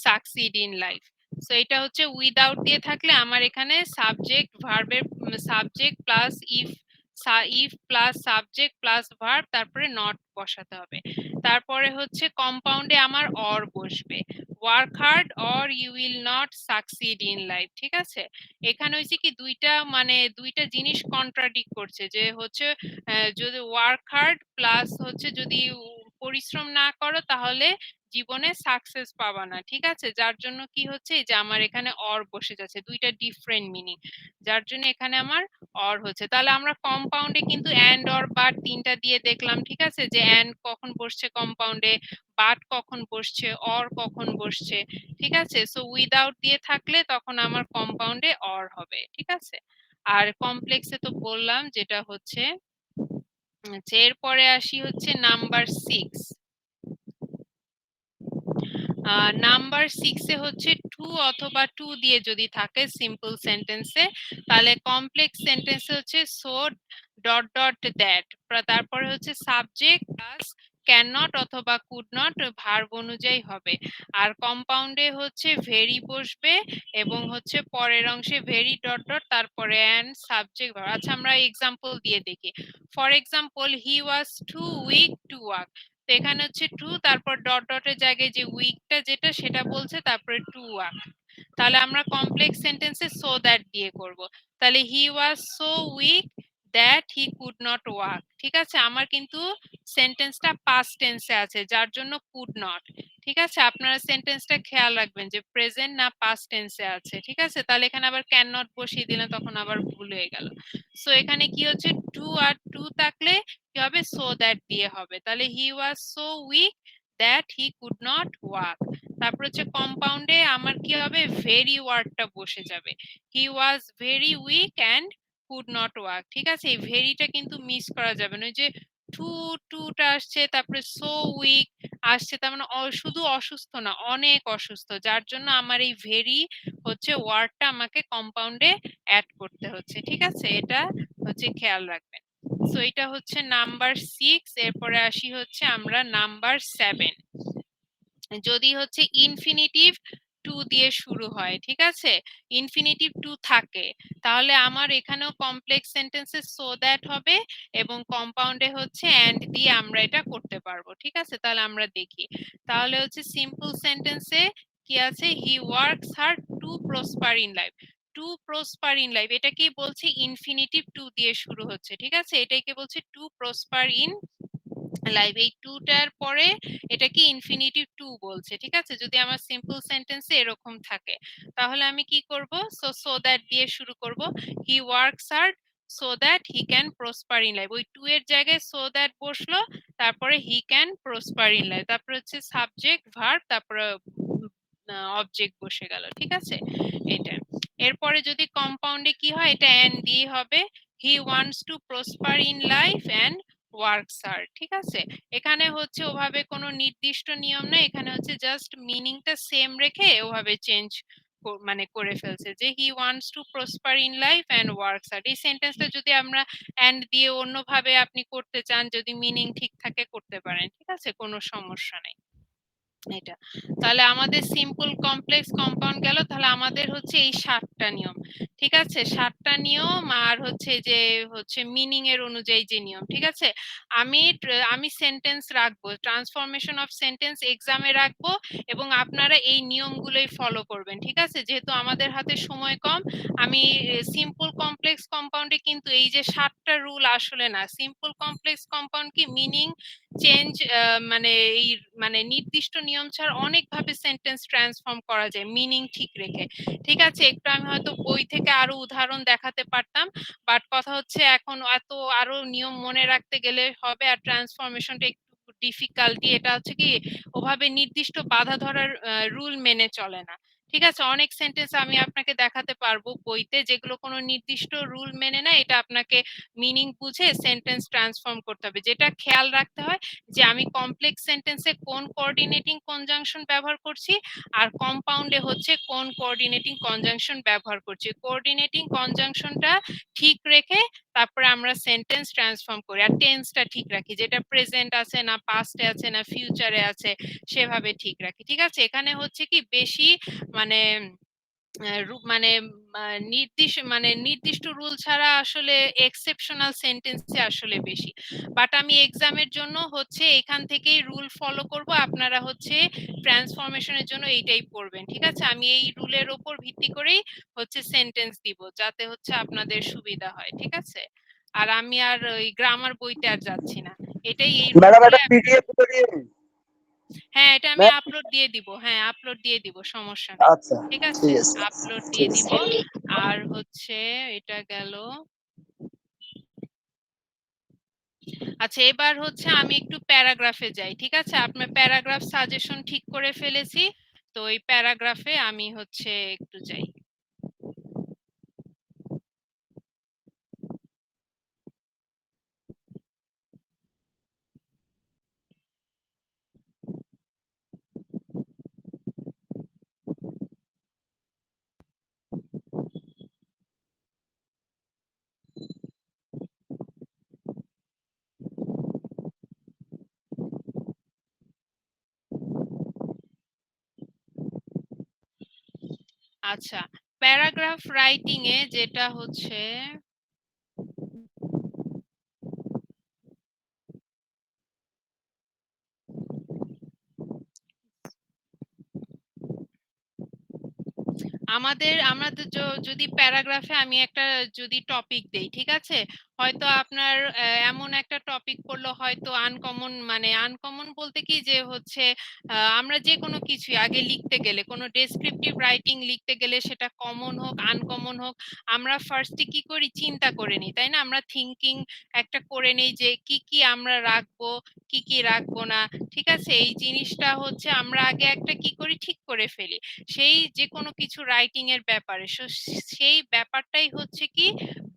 succeed in life. So এটা হচ্ছে উইদাউট দিয়ে থাকলে আমার এখানে সাবজেক্ট ভার্বের, subject plus if, if plus subject plus verb, তারপরে নট বসাতে হবে। তারপরে হচ্ছে কম্পাউন্ডে আমার অর বসবে, work hard or you will not succeed in life, ঠিক আছে। এখানে হচ্ছে কি দুইটা মানে দুইটা জিনিস কন্ট্রাডিক্ট করছে, যে হচ্ছে যদি ওয়ার্ক হার্ড প্লাস হচ্ছে যদি পরিশ্রম না করো তাহলে জীবনে সাকসেস পাবা না, ঠিক আছে। যার জন্য কি হচ্ছে, এই যে আমার এখানে অর বসে যাচ্ছে, দুইটা ডিফারেন্ট মিনিং, যার জন্য এখানে আমার অর হচ্ছে। তাহলে আমরা কম্পাউন্ডে কিন্তু অ্যান্ড অর বাট তিনটা দিয়ে দেখলাম, ঠিক আছে, যে অ্যান্ড কখন বসছে কম্পাউন্ডে, বাট কখন বসছে, অর কখন বসছে, ঠিক আছে। সো উইদাউট দিয়ে থাকলে তখন আমার কম্পাউন্ডে অর হবে, ঠিক আছে। আর কমপ্লেক্সে তো বললাম যেটা হচ্ছে, এরপরে আসি হচ্ছে নাম্বার 6। নাম্বার 6 এ হচ্ছে টু অথবা টু দিয়ে যদি থাকে সিম্পল সেন্টেন্সে, তাহলে কমপ্লেক্স সেন্টেন্সে হচ্ছে সো ডট ডট দ্যাট, তারপরে হচ্ছে সাবজেক্ট প্লাস ক্যান নট অথবা কুড নট ভার্ব অনুযায়ী হবে। আর কম্পাউন্ডে হচ্ছে ভেরি বসবে এবং হচ্ছে পরের অংশে ভেরি ডট ডট, তারপরে অ্যান্ড সাবজেক্ট। আচ্ছা, আমরা এক্সাম্পল দিয়ে দেখি। For example, he was too weak to walk, তো এখানে হচ্ছে টু, তারপর ডট ডটের জায়গায় যে উইকটা যেটা সেটা বলছে, তারপরে টু ওয়াক। তাহলে আমরা কমপ্লেক্স সেন্টেন্সে সো দ্যাট দিয়ে করব। তাহলে he was so weak that he could not walk, ঠিক আছে। আমার কিন্তু সেন্টেন্সটা পাস্ট টেন্সে আছে যার জন্য কুড নট, ঠিক আছে। আপনারা সেন্টেন্সটা খেয়াল রাখবেন যে প্রেজেন্ট না পাস্ট টেন্সে আছে, ঠিক আছে। তাহলে এখানে আবার ক্যান নট বসিয়ে দিলে তখন আবার ভুল হয়ে গেল। সো এখানে কি হচ্ছে, টু আর টু থাকলে কি হবে, সো দ্যাট দিয়ে হবে। তাহলে he was so weak that he could not walk. তারপর হচ্ছে কম্পাউন্ডে আমার কি হবে, ভেরি ওয়ার্ডটা বসে যাবে, he was very weak and could not walk, ঠিক আছে। এই ভেরিটা কিন্তু মিস করা যাবে না, ওই যে টু টুটা আসছে তারপরে সো উইক আসছে, তার মানে শুধু অসুস্থ না, অনেক অসুস্থ, যার জন্য আমার এই ভেরি হচ্ছে ওয়ার্ডটা আমাকে কম্পাউন্ডে অ্যাড করতে হচ্ছে, ঠিক আছে। এটা হচ্ছে খেয়াল রাখবেন। সো এটা হচ্ছে নাম্বার 6। এরপরে আসি হচ্ছে আমরা নাম্বার 7। যদি হচ্ছে ইনফিনিটিভ টু দিয়ে শুরু হয়, ঠিক আছে, ইনফিনিটিভ টু থাকে, তাহলে আমার এখানেও কমপ্লেক্স সেন্টেন্সে সো দ্যাট হবে এবং কম্পাউন্ডে হচ্ছে অ্যান্ড দিয়ে আমরা এটা করতে পারবো, ঠিক আছে। তাহলে আমরা দেখি, তাহলে হচ্ছে সিম্পল সেন্টেন্সে কি আছে, he works hard to prosper in life. Two prosper in life এটা কি বলছে, ইনফিনিটিভ টু দিয়ে শুরু হচ্ছে, ঠিক আছে, এটাকে বলছে টু প্রসপার ইন লাইভ, এই টুটার পরে এটা কি ইনফিনিটিভ টু বলছে, ঠিক আছে। যদি আমার সিম্পল সেন্টেন্সে এরকম থাকে তাহলে আমি কি করব, সো দ্যাট দিয়ে শুরু করব, he works hard so that he can prosper in life, ওই টু এর জায়গায় সো দ্যাট বসলো, তারপরে he can prosper in life, তারপরে হচ্ছে সাবজেক্ট ভার্ব, তারপরে অবজেক্ট বসে গেল, ঠিক আছে, এটা। এরপরে যদি কম্পাউন্ডে কি হয়, এটা এন্ড দিয়ে হবে, he wants to prosper in life and works hard, ঠিক আছে। এখানে হচ্ছে ওভাবে কোনো নির্দিষ্ট নিয়ম নেই, এখানে হচ্ছে জাস্ট মিনিংটা সেম রেখে ওভাবে চেঞ্জ মানে করে ফেলছে, যে he wants to prosper in life and works hard. এই সেন্টেন্সটা যদি আমরা এন্ড দিয়ে অন্যভাবে আপনি করতে চান, যদি মিনিং ঠিক থাকে করতে পারেন, ঠিক আছে, কোনো সমস্যা নেই এটা। তাহলে আমাদের সিম্পল কমপ্লেক্স কম্পাউন্ড গেল, তাহলে আমাদের হচ্ছে এই 7টা নিয়ম, ঠিক আছে, 7টা নিয়ম, আর হচ্ছে যে হচ্ছে মিনিং এর অনুযায়ী যে নিয়ম, ঠিক আছে। আমি সেন্টেন্স রাখবো, ট্রান্সফরমেশন অফ সেন্টেন্স এক্সামে রাখবো এবং আপনারা এই নিয়মগুলোই ফলো করবেন, ঠিক আছে। যেহেতু আমাদের হাতে সময় কম, আমি সিম্পল কমপ্লেক্স কম্পাউন্ডে কিন্তু এই যে 7টা রুল আসলে না, সিম্পল কমপ্লেক্স কম্পাউন্ড কি মিনিং চেঞ্জ, মানে এই মানে নির্দিষ্ট নিয়ম ছাড়া অনেকভাবে সেন্টেন্স ট্রান্সফর্ম করা যায় মিনিং ঠিক রেখে, ঠিক আছে। একটু আমি হয়তো বই থেকে আরো উদাহরণ দেখাতে পারতাম, বাট কথা হচ্ছে এখন এত আরো নিয়ম মনে রাখতে গেলে হবে, আর ট্রান্সফরমেশনটা একটু ডিফিকাল্টি, এটা হচ্ছে কি ওভাবে নির্দিষ্ট বাঁধা ধরার রুল মেনে চলে না, ঠিক আছে। অনেক সেন্টেন্স আমি আপনাকে দেখাতে পারবো বইতে যেগুলো কোনো নির্দিষ্ট রুল মেনে না, এটা আপনাকে মিনিং বুঝে সেন্টেন্স ট্রান্সফর্ম করতে হবে। যেটা খেয়াল রাখতে হয় যে আমি কমপ্লেক্স সেন্টেন্সে কোন কোঅর্ডিনেটিং কনজাংশন ব্যবহার করছি আর কম্পাউন্ডে হচ্ছে কোন কোঅর্ডিনেটিং কনজাংশন ব্যবহার করছি, কোঅর্ডিনেটিং কনজাংশনটা ঠিক রেখে তারপরে আমরা সেন্টেন্স ট্রান্সফর্ম করি, আর টেন্সটা ঠিক রাখি, যেটা প্রেজেন্ট আছে না পাস্টে আছে না ফিউচারে আছে সেভাবে ঠিক রাখি, ঠিক আছে। এখানে হচ্ছে কি বেশি মানে মানে নির্দিষ্ট রুল ছাড়া আসলে এক্সেপশনাল সেন্টেন্সে আসলে বেশি, বাট আমি এক্সামের জন্য হচ্ছে এখান থেকেই রুল ফলো করব, আপনারা হচ্ছে ট্রান্সফরমেশনের জন্য এইটাই পড়বেন, ঠিক আছে। আমি এই রুলের উপর ভিত্তি করেই হচ্ছে সেন্টেন্স দিব, যাতে হচ্ছে আপনাদের সুবিধা হয়, ঠিক আছে। আর আমি আর ওই গ্রামার বইতে আর যাচ্ছি না, এটাই এই ম্যাডাম রুলগুলো। একটা পিডিএফ করে দিয়ে দিন। হ্যাঁ, এটা আমি আপলোড দিয়ে দিব, হ্যাঁ আপলোড দিয়ে দিব, সমস্যা নেই, আচ্ছা ঠিক আছে, ঠিক আছে আপলোড দিয়ে ঠিক দিব। আছে। আর হচ্ছে এটা গেল। আচ্ছা, এবার হচ্ছে আমি একটু প্যারাগ্রাফে যাই, ঠিক আছে। আপনার প্যারাগ্রাফ সাজেশন ঠিক করে ফেলেছি, তো এই প্যারাগ্রাফে আমি হচ্ছে একটু যাই। আচ্ছা, প্যারাগ্রাফ রাইটিং এ যেটা হচ্ছে আমাদের যদি প্যারাগ্রাফে আমি একটা যদি টপিক দেই, ঠিক আছে, হয়তো আপনার এমন একটা টপিক পড়লো হয়তো আনকমন, মানে আনকমন বলতে কি যে হচ্ছে আমরা যে কোনো কিছু আগে লিখতে গেলে কোনো ডেসক্রিপটিভ রাইটিং লিখতে গেলে সেটা কমন হোক আনকমন হোক, আমরা ফার্স্টে কি করি চিন্তা করে নিই, তাই না, আমরা থিঙ্কিং একটা করে নেই যে কি কি আমরা রাখবো কি কি রাখবো না, ঠিক আছে। এই জিনিসটা হচ্ছে আমরা আগে একটা কি করি ঠিক করে ফেলি সেই যে কোনো কিছু রাইটিং এর ব্যাপারে, সেই ব্যাপারটাই হচ্ছে কি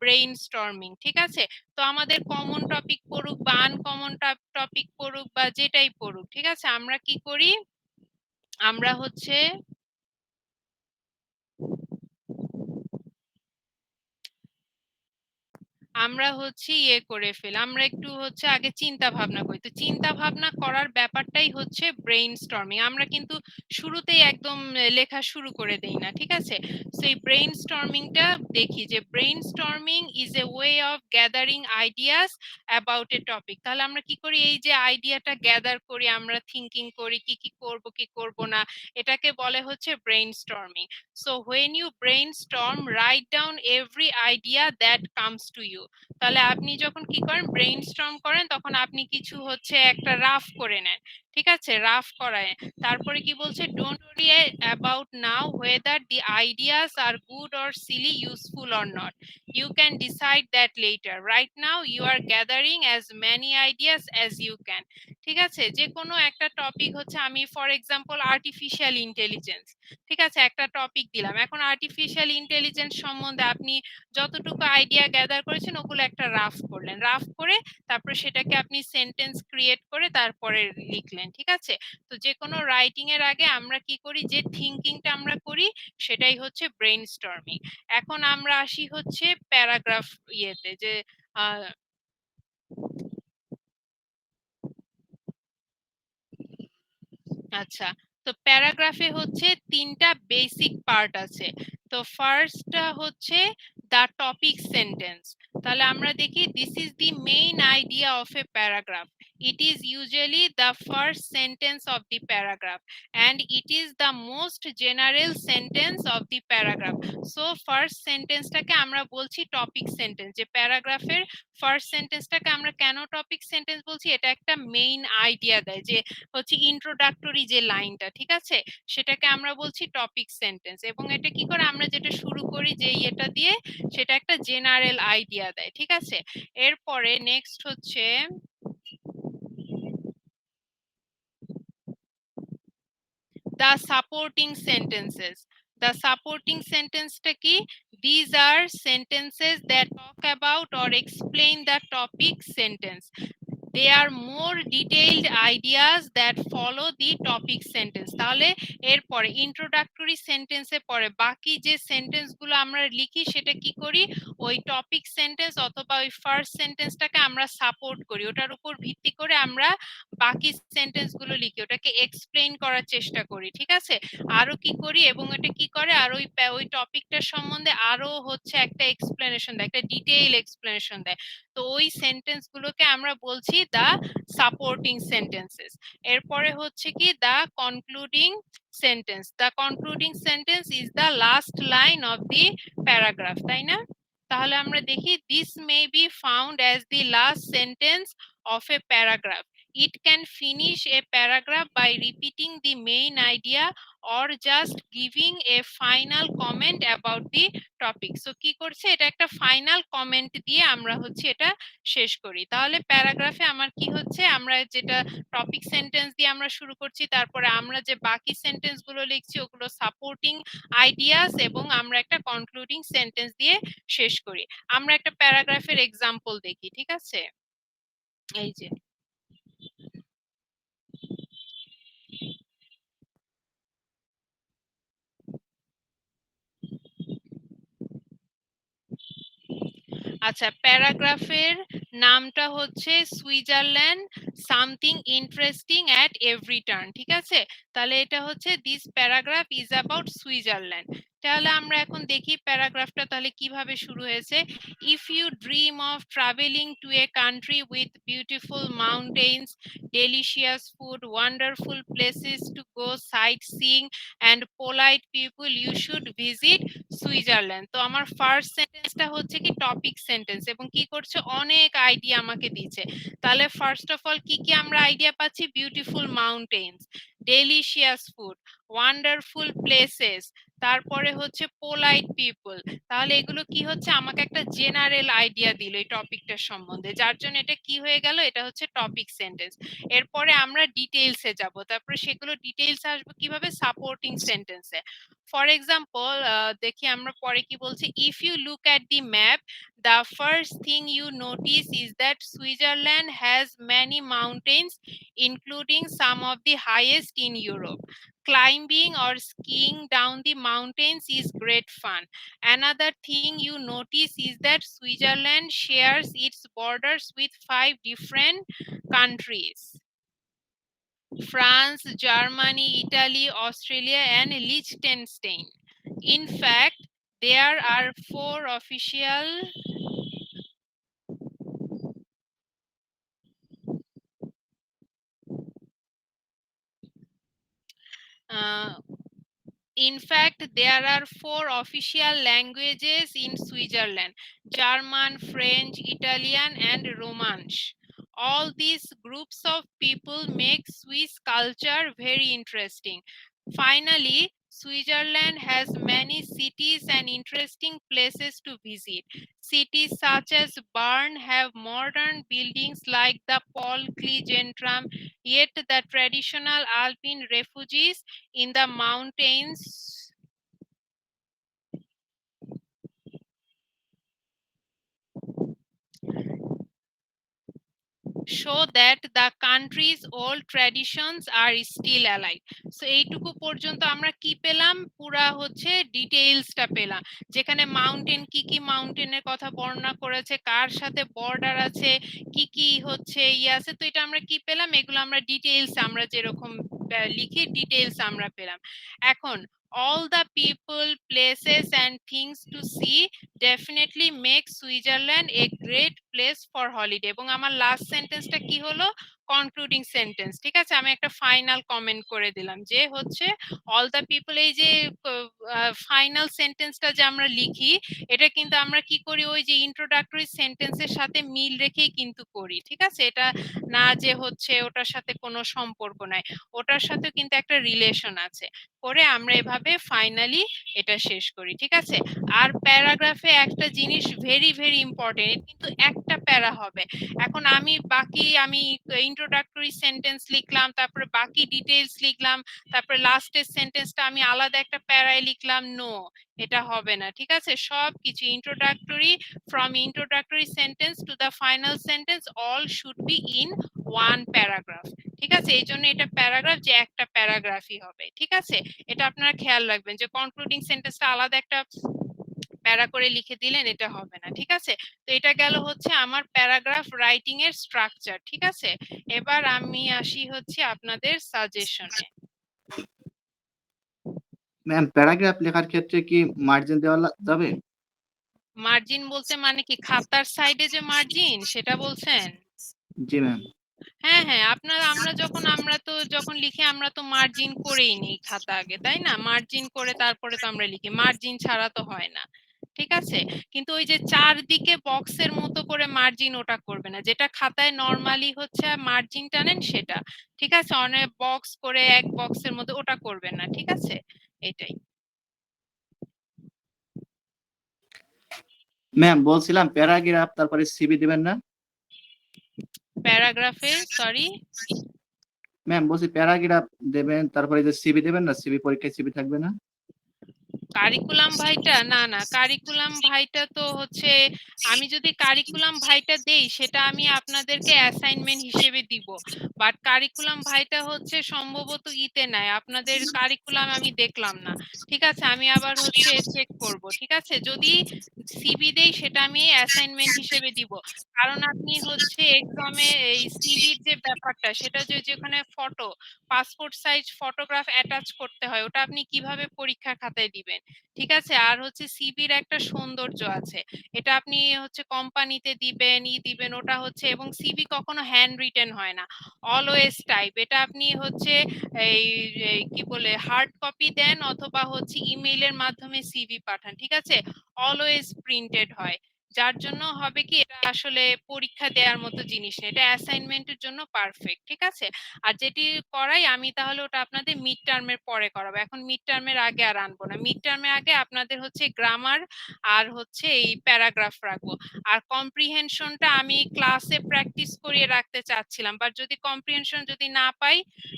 ব্রেইন স্টর্মিং, ঠিক আছে। তো আমাদের কমন টপিক পড়ুক বা আনকমন টপিক পড়ুক বা যেটাই পড়ুক, ঠিক আছে, আমরা কি করি, আমরা হচ্ছে আমরা হচ্ছে ইয়ে করে ফেলি, আমরা একটু হচ্ছে আগে চিন্তা ভাবনা করি। তো চিন্তা ভাবনা করার ব্যাপারটাই হচ্ছে ব্রেইন স্টর্মিং। আমরা কিন্তু শুরুতেই একদম লেখা শুরু করে দেই না, ঠিক আছে? সেই ব্রেইন স্টর্মিংটা দেখি যে brain storming is a way of gathering ideas about a topic. তাহলে আমরা কি করি, এই যে আইডিয়াটা গ্যাদার করি, আমরা থিঙ্কিং করি কি কি করব কি করব না, এটাকে বলে হচ্ছে brain storming. So when you brain storm, write down every idea that comes to you. তাহলে আপনি যখন কি করেন, ব্রেইন স্টর্ম করেন, তখন আপনি কিছু হচ্ছে একটা রাফ করে নেন, ঠিক আছে? রাফ করায় তারপরে কি বলছে, don't worry about now whether the ideas are good or silly, useful or not. You can decide that later. Right now you are gathering as many ideas as you can. ঠিক আছে? যে কোনো একটা topic হচ্ছে, আমি for example artificial intelligence, ঠিক আছে, একটা টপিক দিলাম। এখন আর্টিফিশিয়াল ইন্টেলিজেন্স সম্বন্ধে আপনি যতটুকু আইডিয়া গ্যাদার করেছেন ওগুলো একটা রাফ করলেন, রাফ করে তারপরে সেটাকে আপনি সেন্টেন্স ক্রিয়েট করে তারপরে লিখলেন, ঠিক আছে? তো যে কোনো রাইটিং এর আগে আমরা কি করি, যে থিঙ্কিংটা আমরা করি সেটাই হচ্ছে ব্রেইন স্টর্মিং। এখন আমরা আসি হচ্ছে প্যারাগ্রাফ ইয়েতে, যে আহ, আচ্ছা, তো প্যারাগ্রাফে হচ্ছে তিনটা বেসিক পার্ট আছে। তো ফার্স্টটা হচ্ছে দ্য টপিক সেন্টেন্স। তাহলে আমরা দেখি, this is the main idea of a paragraph. It is usually the first sentence of the paragraph and it is the most general sentence of the paragraph. So first সেন্টেন্সটাকে আমরা বলছি topic sentence. যে প্যারাগ্রাফের first সেন্টেন্সটাকে আমরা কেন topic sentence বলছি, এটা একটা মেইন আইডিয়া দেয়, যে হচ্ছে ইন্ট্রোডাক্টরি যে লাইনটা, ঠিক আছে, সেটাকে আমরা বলছি টপিক সেন্টেন্স। এবং এটা কি করে, আমরা যেটা শুরু করি যে ইয়েটা দিয়ে, সেটা একটা জেনারেল আইডিয়া দেয়, ঠিক আছে? এরপরে নেক্সট হচ্ছে the supporting sentences. The supporting sentence টা কি? These are sentences that talk about or explain the topic sentence. They are more detailed ideas that follow the topic sentence. তাহলে এরপরে ইন্ট্রোডাক্টরি সেন্টেন্সে পরে বাকি যে সেন্টেন্স গুলো আমরা লিখি, সেটা কি করি, ওই টপিক সেন্টেন্স অথবা ওই ফার্স্ট সেন্টেন্সটাকে আমরা সাপোর্ট করি, ওটার উপর ভিত্তি করে আমরা বাকি সেন্টেন্স গুলো লিখি, ওটাকে এক্সপ্লেইন করার চেষ্টা করি, ঠিক আছে? আরো কি করি, এবং এটা কি করে, আর ওই টপিকটার সম্বন্ধে আরো হচ্ছে একটা এক্সপ্লেনেশন দেয়, একটা ডিটেইল এক্সপ্লেনেশন দেয়। তো ওই সেন্টেন্স গুলোকে আমরা বলছি দা সাপোর্টিং সেন্টেন্সেস। এরপরে হচ্ছে কি, the concluding sentence. The concluding sentence is the last line of the paragraph, তাই না? তাহলে আমরা দেখি, this may be found as the last sentence of a paragraph. It can finish a paragraph by repeating the main idea or just giving a final comment about the topic. So কি করছে, এটা একটা final comment দিয়ে আমরা হচ্ছে এটা শেষ করি। তাহলে প্যারাগ্রাফে আমার কি হচ্ছে, আমরা যেটা টপিক সেন্টেন্স দিয়ে আমরা শুরু করছি, তারপরে আমরা যে বাকি সেন্টেন্স গুলো লিখছি ওগুলো সাপোর্টিং আইডিয়াস, এবং আমরা একটা কনক্লুডিং সেন্টেন্স দিয়ে শেষ করি। আমরা একটা প্যারাগ্রাফের এক্সাম্পল দেখি, ঠিক আছে? এই যে, আচ্ছা, প্যারাগ্রাফের নামটা হচ্ছে Switzerland something interesting at every turn, ঠিক আছে? তাহলে এটা হচ্ছে this paragraph is about Switzerland. তাহলে আমরা এখন দেখি প্যারাগ্রাফটা তাহলে কিভাবে শুরু হয়েছে। If you dream of travelling to a country with beautiful mountains, delicious food, wonderful places to go sightseeing and polite people, you should visit Switzerland. তো আমার ফার্স্ট সেন্টেন্সটা হচ্ছে কি টপিক সেন্টেন্স, এবং কি করছে, অনেক আইডিয়া আমাকে দিচ্ছে। তাহলে ফার্স্ট অফ অল কি কি আমরা আইডিয়া পাচ্ছি, beautiful mountains, delicious food, wonderful places, তারপরে হচ্ছে পোলাইট পিপল। তাহলে এগুলো কি হচ্ছে, আমাকে একটা জেনারেল আইডিয়া দিল এই টপিকটার সম্বন্ধে, যার জন্য এটা কি হয়ে গেল, এটা হচ্ছে টপিক সেন্টেন্স। এরপরে আমরা ডিটেইলসে যাব, তারপরে সেগুলো ডিটেইলস আসবে কিভাবে, সাপোর্টিং সেন্টেন্সে। ফর এক্সাম্পল দেখি আমরা পরে কি বলছে, if you look at the map, the first thing you notice is that Switzerland has many mountains including some of the highest in Europe. Climbing or skiing down the mountains is great fun. Another thing you notice is that Switzerland shares its borders with 5 different countries: France, Germany, Italy, Australia, and Liechtenstein. In fact, there are 4 official uh, In fact, there are 4 official languages in Switzerland: German, French, Italian, and Romansh. All these groups of people make Swiss culture very interesting. Finally, Switzerland has many cities and interesting places to visit. Cities such as Bern have modern buildings like the Paul Klee Gentram, yet the traditional Alpine refugees in the mountains show that the country's old traditions are still alive. So এইটুকু পর্যন্ত আমরা কি পেলাম, পুরা হচ্ছে ডিটেইলসটা পেলাম, যেখানে mountain কি কি মাউন্টেনের কথা বর্ণনা করেছে, কার সাথে বর্ডার আছে, কি কি হচ্ছে ইয়ে আছে। তো এটা আমরা কি পেলাম, এগুলো আমরা ডিটেইলস আমরা যেরকম লিখি ডিটেইলস আমরা পেলাম। এখন all the people, places and things to see definitely make Switzerland a great place for holiday। এবং আমার লাস্ট সেন্টেন্সটা কি হলো, কনক্লুডিং সেন্টেন্স। ঠিক আছে, আমি একটা ফাইনাল কমেন্ট করে দিলাম যে হচ্ছে অল দ্য পিপল, এই যে ফাইনাল সেন্টেন্সটা যে আমরা লিখি, এটা কিন্তু আমরা কি করি, ওই যে ইন্ট্রোডাক্টরি সেন্টেন্সের সাথে মিল রেখেই কিন্তু করি। ঠিক আছে, এটা না যে হচ্ছে ওটার সাথে কোনো সম্পর্ক নাই, ওটার সাথে কিন্তু একটা রিলেশন আছে, করে আমরা এভাবে ফাইনালি এটা শেষ করি। ঠিক আছে, আর প্যারাগ্রাফে একটা জিনিস ভেরি ভেরি ইম্পর্টেন্ট, কিন্তু একটা প্যারা হবে। এখন আমি ইন্ট্রোডাক্টরি সেন্টেন্স লিখলাম, তারপরে বাকি ডিটেইলস লিখলাম, তারপরে লাস্টের সেন্টেন্সটা আমি আলাদা একটা প্যারায় লিখলাম, নো, এটা হবে না। ঠিক আছে, সব কিছু introductory, from introductory sentence to the final sentence, all should be in one paragraph. ঠিক আছে, এই জন্য এটা প্যারাগ্রাফ, যে একটা প্যারাগ্রাফই হবে। ঠিক আছে, এটা আপনারা খেয়াল রাখবেন যে কনক্লুডিং সেন্টেন্সটা আলাদা একটা প্যারা করে লিখে দিলেন, এটা হবে না। ঠিক আছে, তো এটা গেল হচ্ছে আমার প্যারাগ্রাফ রাইটিং এর স্ট্রাকচার। ঠিক আছে, এবার আমি আসি হচ্ছে আপনাদের সাজেশনে। ম্যাম, প্যারাগ্রাফ লেখার ক্ষেত্রে কি মার্জিন দেওয়া যাবে? মার্জিন বলতে মানে কি, খাতার সাইডে যে মার্জিন সেটা বলছেন? জি ম্যাম। হ্যাঁ হ্যাঁ, আমরা তো যখন লিখি আমরা তো মার্জিন করেই নিই খাতা আগে, তাই না? মার্জিন করে তারপরে তো আমরা লিখি, মার্জিন ছাড়া তো হয় না। ঠিক আছে, কিন্তু ওই যে চারদিকে বক্সের মতো করে মার্জিন, ওটা করবে না, যেটা খাতায় নরমালি হচ্ছে মার্জিন টানেন সেটা। ঠিক আছে, অনেক বক্স করে এক বক্সের মধ্যে ওটা করবেন না। ঠিক আছে, এটাই। ম্যাম বলছিলাম প্যারাগ্রাফ তারপরে সিবি দিবেন না? প্যারাগ্রাফে সরি ম্যাম বলছি প্যারাগ্রাফ দেবেন, তারপরে যে সিবি দেবেন না, সিবি পরীক্ষায় সিবি থাকবে না? কারিকুলাম ভাইটা, না না, কারিকুলাম ভাইটা তো হচ্ছে, আমি যদি কারিকুলাম ভাইটা দেই সেটা আমি আপনাদেরকে অ্যাসাইনমেন্ট হিসেবে দিব, বাট কারিকুলাম ভাইটা হচ্ছে সম্ভবত ইতে নাই, আপনাদের কারিকুলাম আমি দেখলাম না। ঠিক আছে, আমি আবার হচ্ছে চেক করব। ঠিক আছে, যদি সিবি দেই সেটা আমি অ্যাসাইনমেন্ট হিসেবে দিব, কারণ আপনি হচ্ছে এক্সামে এই সিভির যে ব্যাপারটা, সেটা যে যেখানে photo, passport size photograph attach করতে হয়, ওটা আপনি কিভাবে পরীক্ষার খাতায় দিবেন? ঠিক আছে, আর হচ্ছে সিভির একটা সৌন্দর্য আছে, এটা আপনি হচ্ছে কোম্পানিতে দিবেন ওটা হচ্ছে, এবং সিভি কখনো হ্যান্ড রিটেন হয় না, অলওয়েজ টাইপ। এটা আপনি হচ্ছে এই কি বলে হার্ড কপি দেন অথবা হচ্ছে ইমেইলের মাধ্যমে সিভি পাঠান। ঠিক আছে, অলওয়েজ প্রিন্টেড হয়, যার জন্য হবে কি, এটা আসলে পরীক্ষা দেওয়ার মতো জিনিস না, এটা অ্যাসাইনমেন্টের জন্য পারফেক্ট। ঠিক আছে, আর যেটি করাই আমি, তাহলে ওটা আপনাদের মিড টার্মের পরে করাবো, এখন মিড টার্মের আগে আর আনবো না। মিড টার্মের আগে আপনাদের হচ্ছে গ্রামার আর হচ্ছে এই প্যারাগ্রাফ রাখবো, আর কম্প্রিহেনশনটা আমি ক্লাসে প্র্যাকটিস করিয়ে রাখতে চাচ্ছিলাম, বাট যদি কম্প্রিহেনশন যদি না পাই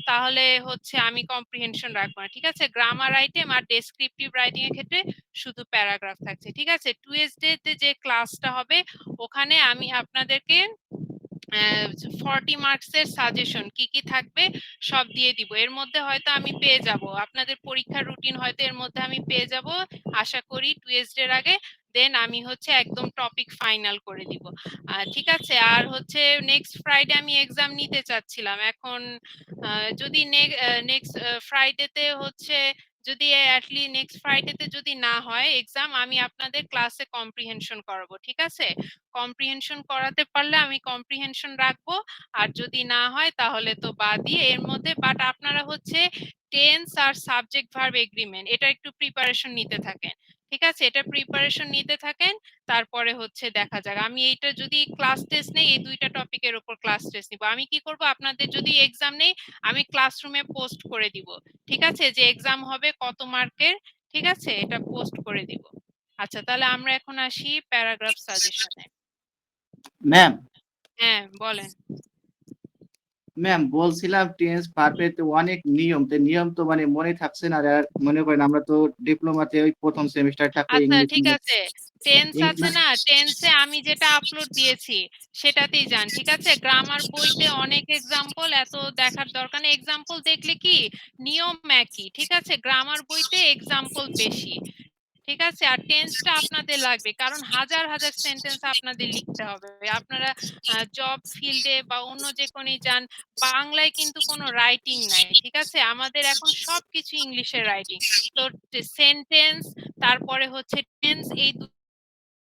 তাহলে হচ্ছে আমি কম্প্রিহেনশন রাখবো না। ঠিক আছে, গ্রামার আইটেম আর ডেসক্রিপটিভ রাইটিং এর ক্ষেত্রে শুধু প্যারাগ্রাফ থাকছে। ঠিক আছে, টুয়েসডে যে ক্লাসটা হবে ওখানে আমি আপনাদেরকে 40 মার্কসের সাজেশন কি কি থাকবে সব দিয়ে দিব। এর মধ্যে হয়তো আমি পেয়ে যাব, আপনাদের পরীক্ষার রুটিন হয়তো এর মধ্যে আমি পেয়ে যাব আশা করি টুয়েসডের আগে। দেন আমি হচ্ছে একদম টপিক ফাইনাল করে দিব। ঠিক আছে। আর হচ্ছে নেক্সট ফ্রাইডে আমি এক্সাম নিতে চাচ্ছিলাম। এখন যদি নেক্সট ফ্রাইডেতে হচ্ছে, যদি অ্যাটলিস্ট নেক্সট ফ্রাইডেতে যদি না হয় এক্সাম, আমি আপনাদের ক্লাসে কম্প্রিহেনশন করাবো। ঠিক আছে। কম্প্রিহেনশন করাতে পারলে আমি কম্প্রিহেনশন রাখবো, আর যদি না হয় তাহলে তো বাদই এর মধ্যে। বাট আপনারা হচ্ছে টেন্স আর সাবজেক্ট ভার্ব এগ্রিমেন্ট এটা একটু প্রিপারেশন নিতে থাকেন। ঠিক আছে, এটা প্রিপারেশন নিতে থাকেন। তারপরে হচ্ছে দেখা যাক, আমি এইটা যদি ক্লাস টেস্ট নেই, এই দুইটা টপিকের উপর ক্লাস টেস্ট নিব। আমি কি করব, আপনাদের যদি এক্সাম নেই আমি ক্লাসরুমে পোস্ট করে দিব। ঠিক আছে, যে এক্সাম হবে কত মার্কের, ঠিক আছে, এটা পোস্ট করে দিব। আচ্ছা, তাহলে আমরা এখন আসি প্যারাগ্রাফ সাজেশনে। ম্যাম হ্যাঁ বলেন। ম্যাম বলছিলাম টেন্স ভার্বের তো অনেক নিয়ম, তো নিয়ম তো মানে মনে থাকছে না। আর মনে করেন আমরা তো ডিপ্লোমাতে ওই প্রথম সেমিস্টার থাকলে আচ্ছা ইংলিশ ঠিক আছে, টেন্স আছে ইংলিশ না, টেন্সে আমি যেটা আপলোড দিয়েছি সেটাতেই যান। ঠিক আছে, গ্রামার বইতে অনেক এক্সাম্পল, এত দেখার দরকার নেই। এক্সাম্পল দেখলে কি নিয়ম একই। ঠিক আছে, গ্রামার বইতে এক্সাম্পল বেশি। ঠিক আছে, আর টেন্সটা আপনাদের লাগবে, কারণ হাজার হাজার সেন্টেন্স আপনাদের লিখতে হবে। আপনারা জব ফিল্ডে বা অন্য যে কোনো যান, বাংলায় কিন্তু কোনো রাইটিং নাই। ঠিক আছে, আমাদের এখন সবকিছু ইংলিশে রাইটিং। তো সেন্টেন্স, তারপরে হচ্ছে টেন্স, এই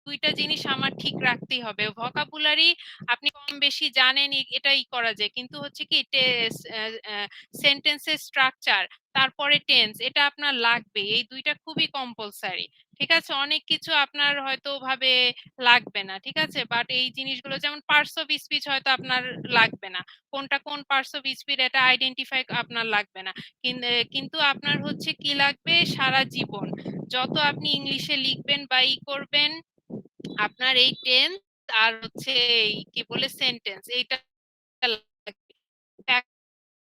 দুইটা জিনিস আমার ঠিক রাখতেই হবে। ভোকাবুলারি আপনি কম বেশি জানেন, এটাই করা যায়, কিন্তু হচ্ছে কি সেন্টেন্সের স্ট্রাকচার, তারপরে টেন্স, এটা আপনার লাগবে। এই দুইটা খুবই কম্পালসারি। ঠিক আছে, অনেক কিছু আপনার হয়তো ভাবে লাগবে না। ঠিক আছে, বাট এই জিনিসগুলো যেমন পার্টস অফ স্পিচ হয়তো আপনার লাগবে না, কোনটা কোন পার্টস অফ স্পিচ এটা আইডেন্টিফাই আপনার লাগবে না, কিন্তু আপনার হচ্ছে কি লাগবে সারা জীবন যত আপনি ইংলিশে লিখবেন বা ই করবেন, আপনার এই টেন্স আর হচ্ছে এই কি বলে সেন্টেন্স, এইটা লাগবে।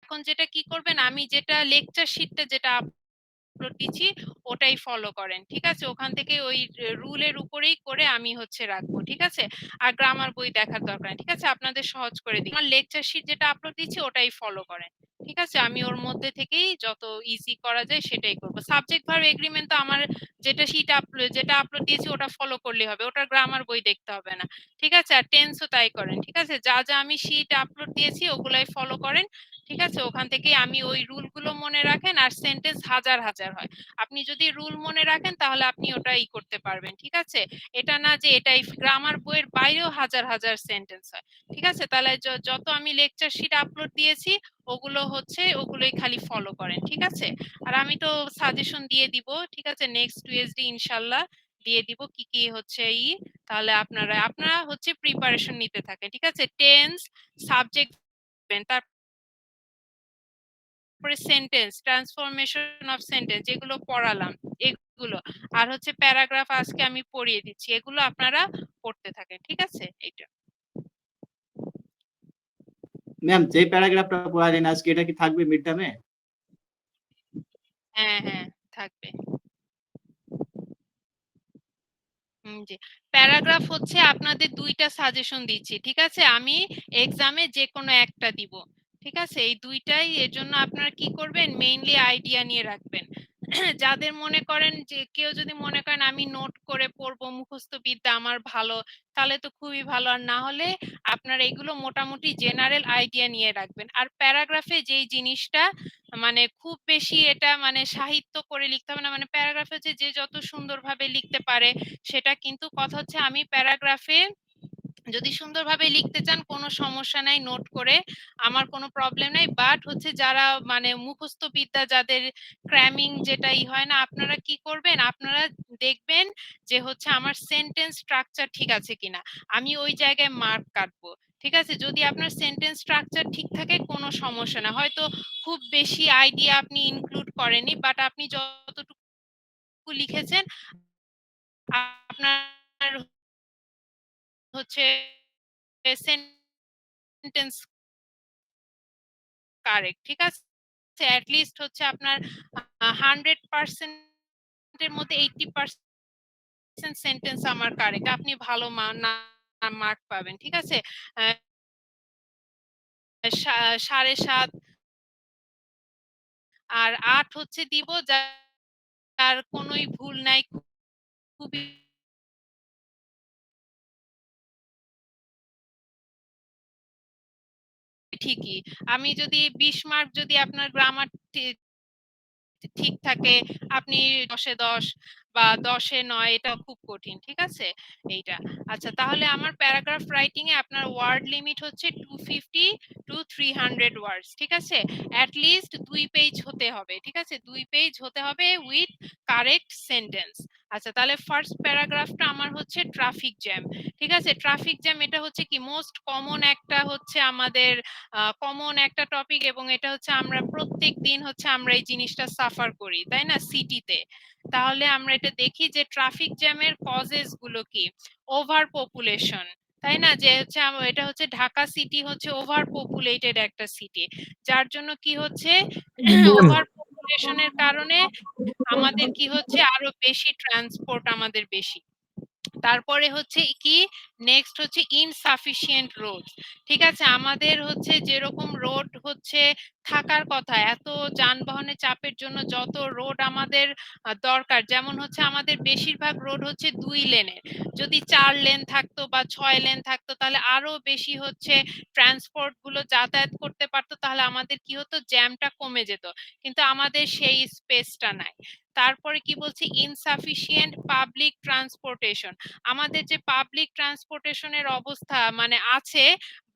এখন যেটা কি করবেন, আমি যেটা লেকচার শিটটা যেটা আপলোড দিচ্ছি ওটাই ফলো করেন। ঠিক আছে, ওখান থেকে ওই রুলের উপরেই করে আমি হচ্ছে রাখবো। ঠিক আছে, আর গ্রামার বই দেখার দরকার নেই। ঠিক আছে, আপনাদের সহজ করে দিই, আমার লেকচার শিট যেটা আপলোড দিচ্ছি ওটাই ফলো করেন। ঠিক আছে, আমি ওর মধ্যে থেকেই যত ইজি করা যায় সেটাই করব। সাবজেক্ট ভার্ব এগ্রিমেন্ট তো আমার যেটা আপলোড দিয়েছি ওটা ফলো করলে হবে, ওটা গ্রামার বই দেখতে হবে না। ঠিক আছে, আর টেন্সও তাই করেন। ঠিক আছে, যা যা আমি শিট আপলোড দিয়েছি ওগুলাই ফলো করেন। ঠিক আছে, ওখান থেকে আমি ওই রুলগুলো মনে রাখেন, আর সেন্টেন্স হাজার হাজার হয়। আপনি যদি রুল মনে রাখেন তাহলে আপনি ওটাই করতে পারবেন। ঠিক আছে, এটা না যে এটাই, গ্রামার বইয়ের বাইরেও হাজার হাজার সেন্টেন্স হয়। ঠিক আছে, তাহলে যত আমি লেকচার শিট আপলোড দিয়েছি ওগুলো হচ্ছে ওগুলোই খালি ফলো করেন। ঠিক আছে, আর আমি তো সাজেশন দিয়ে দিব। ঠিক আছে, নেক্সট টুয়েসডে ইনশাল্লাহ দিয়ে দিব কি কি হচ্ছে তাহলে আপনারা হচ্ছে প্রিপারেশন নিতে থাকেন। ঠিক আছে, টেন্স, সাবজেক্ট, তারপরে সেন্টেন্স, ট্রান্সফরমেশন অফ সেন্টেন্স যেগুলো পড়ালাম এগুলো, আর হচ্ছে প্যারাগ্রাফ আজকে আমি পড়িয়ে দিচ্ছি, এগুলো আপনারা পড়তে থাকেন। ঠিক আছে, এইটা। ম্যাম যে প্যারাগ্রাফটা পড়ালেন আজকে এটা কি থাকবে মিড টার্মে? হ্যাঁ হ্যাঁ, থাকবে। জি, প্যারাগ্রাফ হচ্ছে আপনাদের দুইটা সাজেশন দিচ্ছি। ঠিক আছে, আমি এক্সামে যে কোনো একটা দিব। ঠিক আছে, এই দুইটাই, এর জন্য আপনারা কি করবেন, মেইনলি আইডিয়া নিয়ে রাখবেন। যাদের মনে করেন যে কেউ যদি মনে করেন আমি নোট করে পড়বো, মুখস্থ বিদ্যা আমার ভালো, তাহলে তো খুবই ভালো। আর না হলে আপনারা এগুলো মোটামুটি জেনারেল আইডিয়া নিয়ে রাখবেন। আর প্যারাগ্রাফে যেই জিনিসটা মানে খুব বেশি এটা মানে সাহিত্য করে লিখতে হবে না, মানে প্যারাগ্রাফে হচ্ছে যে যত সুন্দরভাবে লিখতে পারে সেটা, কিন্তু কথা হচ্ছে আমি প্যারাগ্রাফে যদি সুন্দরভাবে লিখতে চান কোনো সমস্যা নাই, নোট করে আমার কোনো প্রবলেম নাই। বাট হচ্ছে যারা মানে মুখস্থ বিদ্যা যাদের ক্র্যামিং যেটাই হয় না, আপনারা কি করবেন, আপনারা দেখবেন যে হচ্ছে আমার সেন্টেন্স স্ট্রাকচার ঠিক আছে কিনা, আমি ওই জায়গায় মার্ক কাটবো। ঠিক আছে, যদি আপনার সেন্টেন্স স্ট্রাকচার ঠিক থাকে কোনো সমস্যা না, হয়তো খুব বেশি আইডিয়া আপনি ইনক্লুড করেননি, বাট আপনি যতটুকু লিখেছেন আপনার হচ্ছে সেন্টেন্স কারেক্ট। ঠিক আছে, এট লিস্ট হচ্ছে আপনার 100% এর মধ্যে 80% সেন্টেন্স আমার কারেক্ট, আপনি ভালো মার্ক পাবেন। ঠিক আছে, 7:30 আর 8 হচ্ছে দিব যার কোনোই ভুল নাই, খুবই ঠিকই। আমি যদি 20 মার্ক যদি আপনার গ্রামার ঠিক থাকে, আপনি 10 এ 10 বা 10 এ 9 এটা খুব কঠিন। ঠিক আছে? এইটা। আচ্ছা, তাহলে আমার প্যারাগ্রাফ রাইটিং এ আপনার ওয়ার্ড লিমিট হচ্ছে 250 টু 300 ওয়ার্ডস। ঠিক আছে? এট লিস্ট 2 পেজ হতে হবে। ঠিক আছে? 2 পেজ হতে হবে উইথ কারেক্ট সেন্টেন্স। আচ্ছা, তাহলে ফার্স্ট প্যারাগ্রাফটা আমার হচ্ছে ট্রাফিক জ্যাম। ঠিক আছে? ট্রাফিক জ্যাম এটা হচ্ছে কি মোস্ট কমন একটা হচ্ছে আমাদের কমন একটা টপিক, এবং এটা হচ্ছে আমরা প্রত্যেক দিন হচ্ছে আমরা এই জিনিসটা সাফার করি, তাই না, সিটিতে। তাহলে আমরা এটা দেখি যে ট্রাফিক জ্যামের কজেস গুলো কি। ওভার পপুলেশন, তাই না, যে হচ্ছে এটা হচ্ছে ঢাকা সিটি হচ্ছে ওভার পপুলেটেড একটা সিটি, যার জন্য কি হচ্ছে ম্যাম ওভার পপুলেশনের কারণে আমাদের কি হচ্ছে আরো বেশি ট্রান্সপোর্ট আমাদের বেশি। তারপরে হচ্ছে কি, নেক্সট হচ্ছে ইনসাফিসিয়েন্ট রোড। ঠিক আছে, আমাদের হচ্ছে যেরকম রোড হচ্ছে থাকার কথা, এত যানবাহনের চাপের জন্য যত রোড আমাদের দরকার, যেমন হচ্ছে আমাদের বেশিরভাগ রোড হচ্ছে 2 লেনের, যদি 4 লেন থাকতো বা 6 লেন থাকতো তাহলে আরো বেশি হচ্ছে ট্রান্সপোর্ট গুলো যাতায়াত করতে পারতো, তাহলে আমাদের কি হতো, জ্যামটা কমে যেত। কিন্তু আমাদের সেই স্পেসটা নাই। তারপরে কি বলছি, ইনসাফিসিয়েন্ট পাবলিক ট্রান্সপোর্টেশন। আমাদের যে পাবলিক ট্রান্সপোর্টেশনের অবস্থা মানে আছে,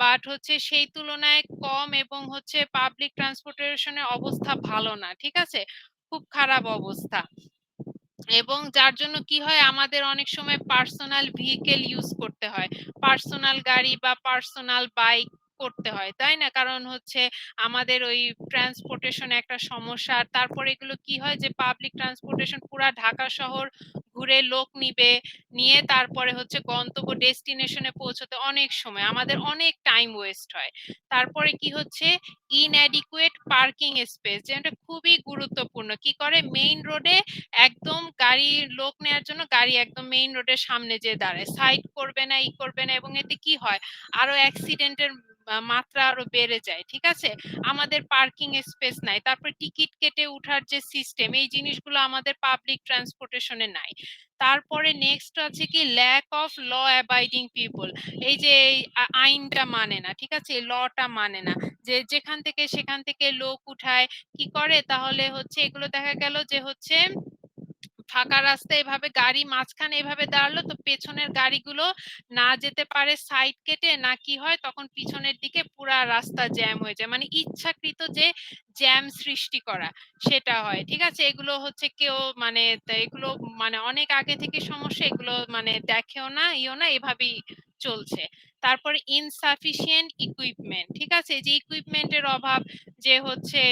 বাট হচ্ছে সেই তুলনায় কম, এবং হচ্ছে পাবলিক ট্রান্সপোর্টেশনের অবস্থা ভালো না। ঠিক আছে, খুব খারাপ অবস্থা। এবং যার জন্য কি হয়, আমাদের অনেক সময় পার্সোনাল ভেহিকেল ইউজ করতে হয়, পার্সোনাল গাড়ি বা পার্সোনাল বাইক করতে হয়, তাই না, কারণ হচ্ছে আমাদের ওই ট্রান্সপোর্টেশন একটা সমস্যা। আর তারপর এগুলো কি হয় যে পাবলিক ট্রান্সপোর্টেশন পুরা ঢাকা শহর ঘুরে লোক নিয়ে তারপরে হচ্ছে গন্তব্য ডেস্টিনেশনে পৌঁছতে অনেক সময় আমাদের অনেক টাইম ওয়েস্ট হয়। তারপরে কি হচ্ছে, ইনঅ্যাডিকুয়েট পার্কিং স্পেস, যেটা খুবই গুরুত্বপূর্ণ। কি করে, মেইন রোডে একদম গাড়ি লোক নেওয়ার জন্য গাড়ি একদম মেইন রোডের সামনে যে দাঁড়ায়, সাইড করবে না, করবে না, এবং এতে কি হয়, আরো অ্যাক্সিডেন্টের মাত্রা আরো বেড়ে যায়। ঠিক আছে, আমাদের পার্কিং স্পেস নাই। তারপর টিকিট কেটে উঠার যে সিস্টেম, এই জিনিসগুলো আমাদের পাবলিক ট্রান্সপোর্টেশনে নাই। তারপরে নেক্সট আছে কি, lack of law abiding people. এই যে আইনটা মানে না, ঠিক আছে, লটা মানে না, যে যেখান থেকে সেখান থেকে লোক উঠায়, কি করে, তাহলে হচ্ছে এগুলো দেখা গেল যে হচ্ছে ফাঁকা রাস্তায় এভাবে গাড়ি মাঝখানে এভাবে দাঁড়ালো, তো পেছনের গাড়িগুলো না যেতে পারে সাইড কেটে, না কি হয়, তখন পিছনের দিকে পুরা রাস্তা জ্যাম হয়ে যায়, মানে ইচ্ছাকৃত যে জ্যাম সৃষ্টি করা সেটা হয়। ঠিক আছে, এগুলো হচ্ছে কেউ মানে এগুলো মানে অনেক আগে থেকে সমস্যা, এগুলো মানে দেখেও না না, এভাবেই চলছে। তারপর ইনসাফিসিয়েন্ট ইকুইপমেন্ট। ঠিক আছে, যে ইকুইপমেন্টের অভাব, যে হচ্ছে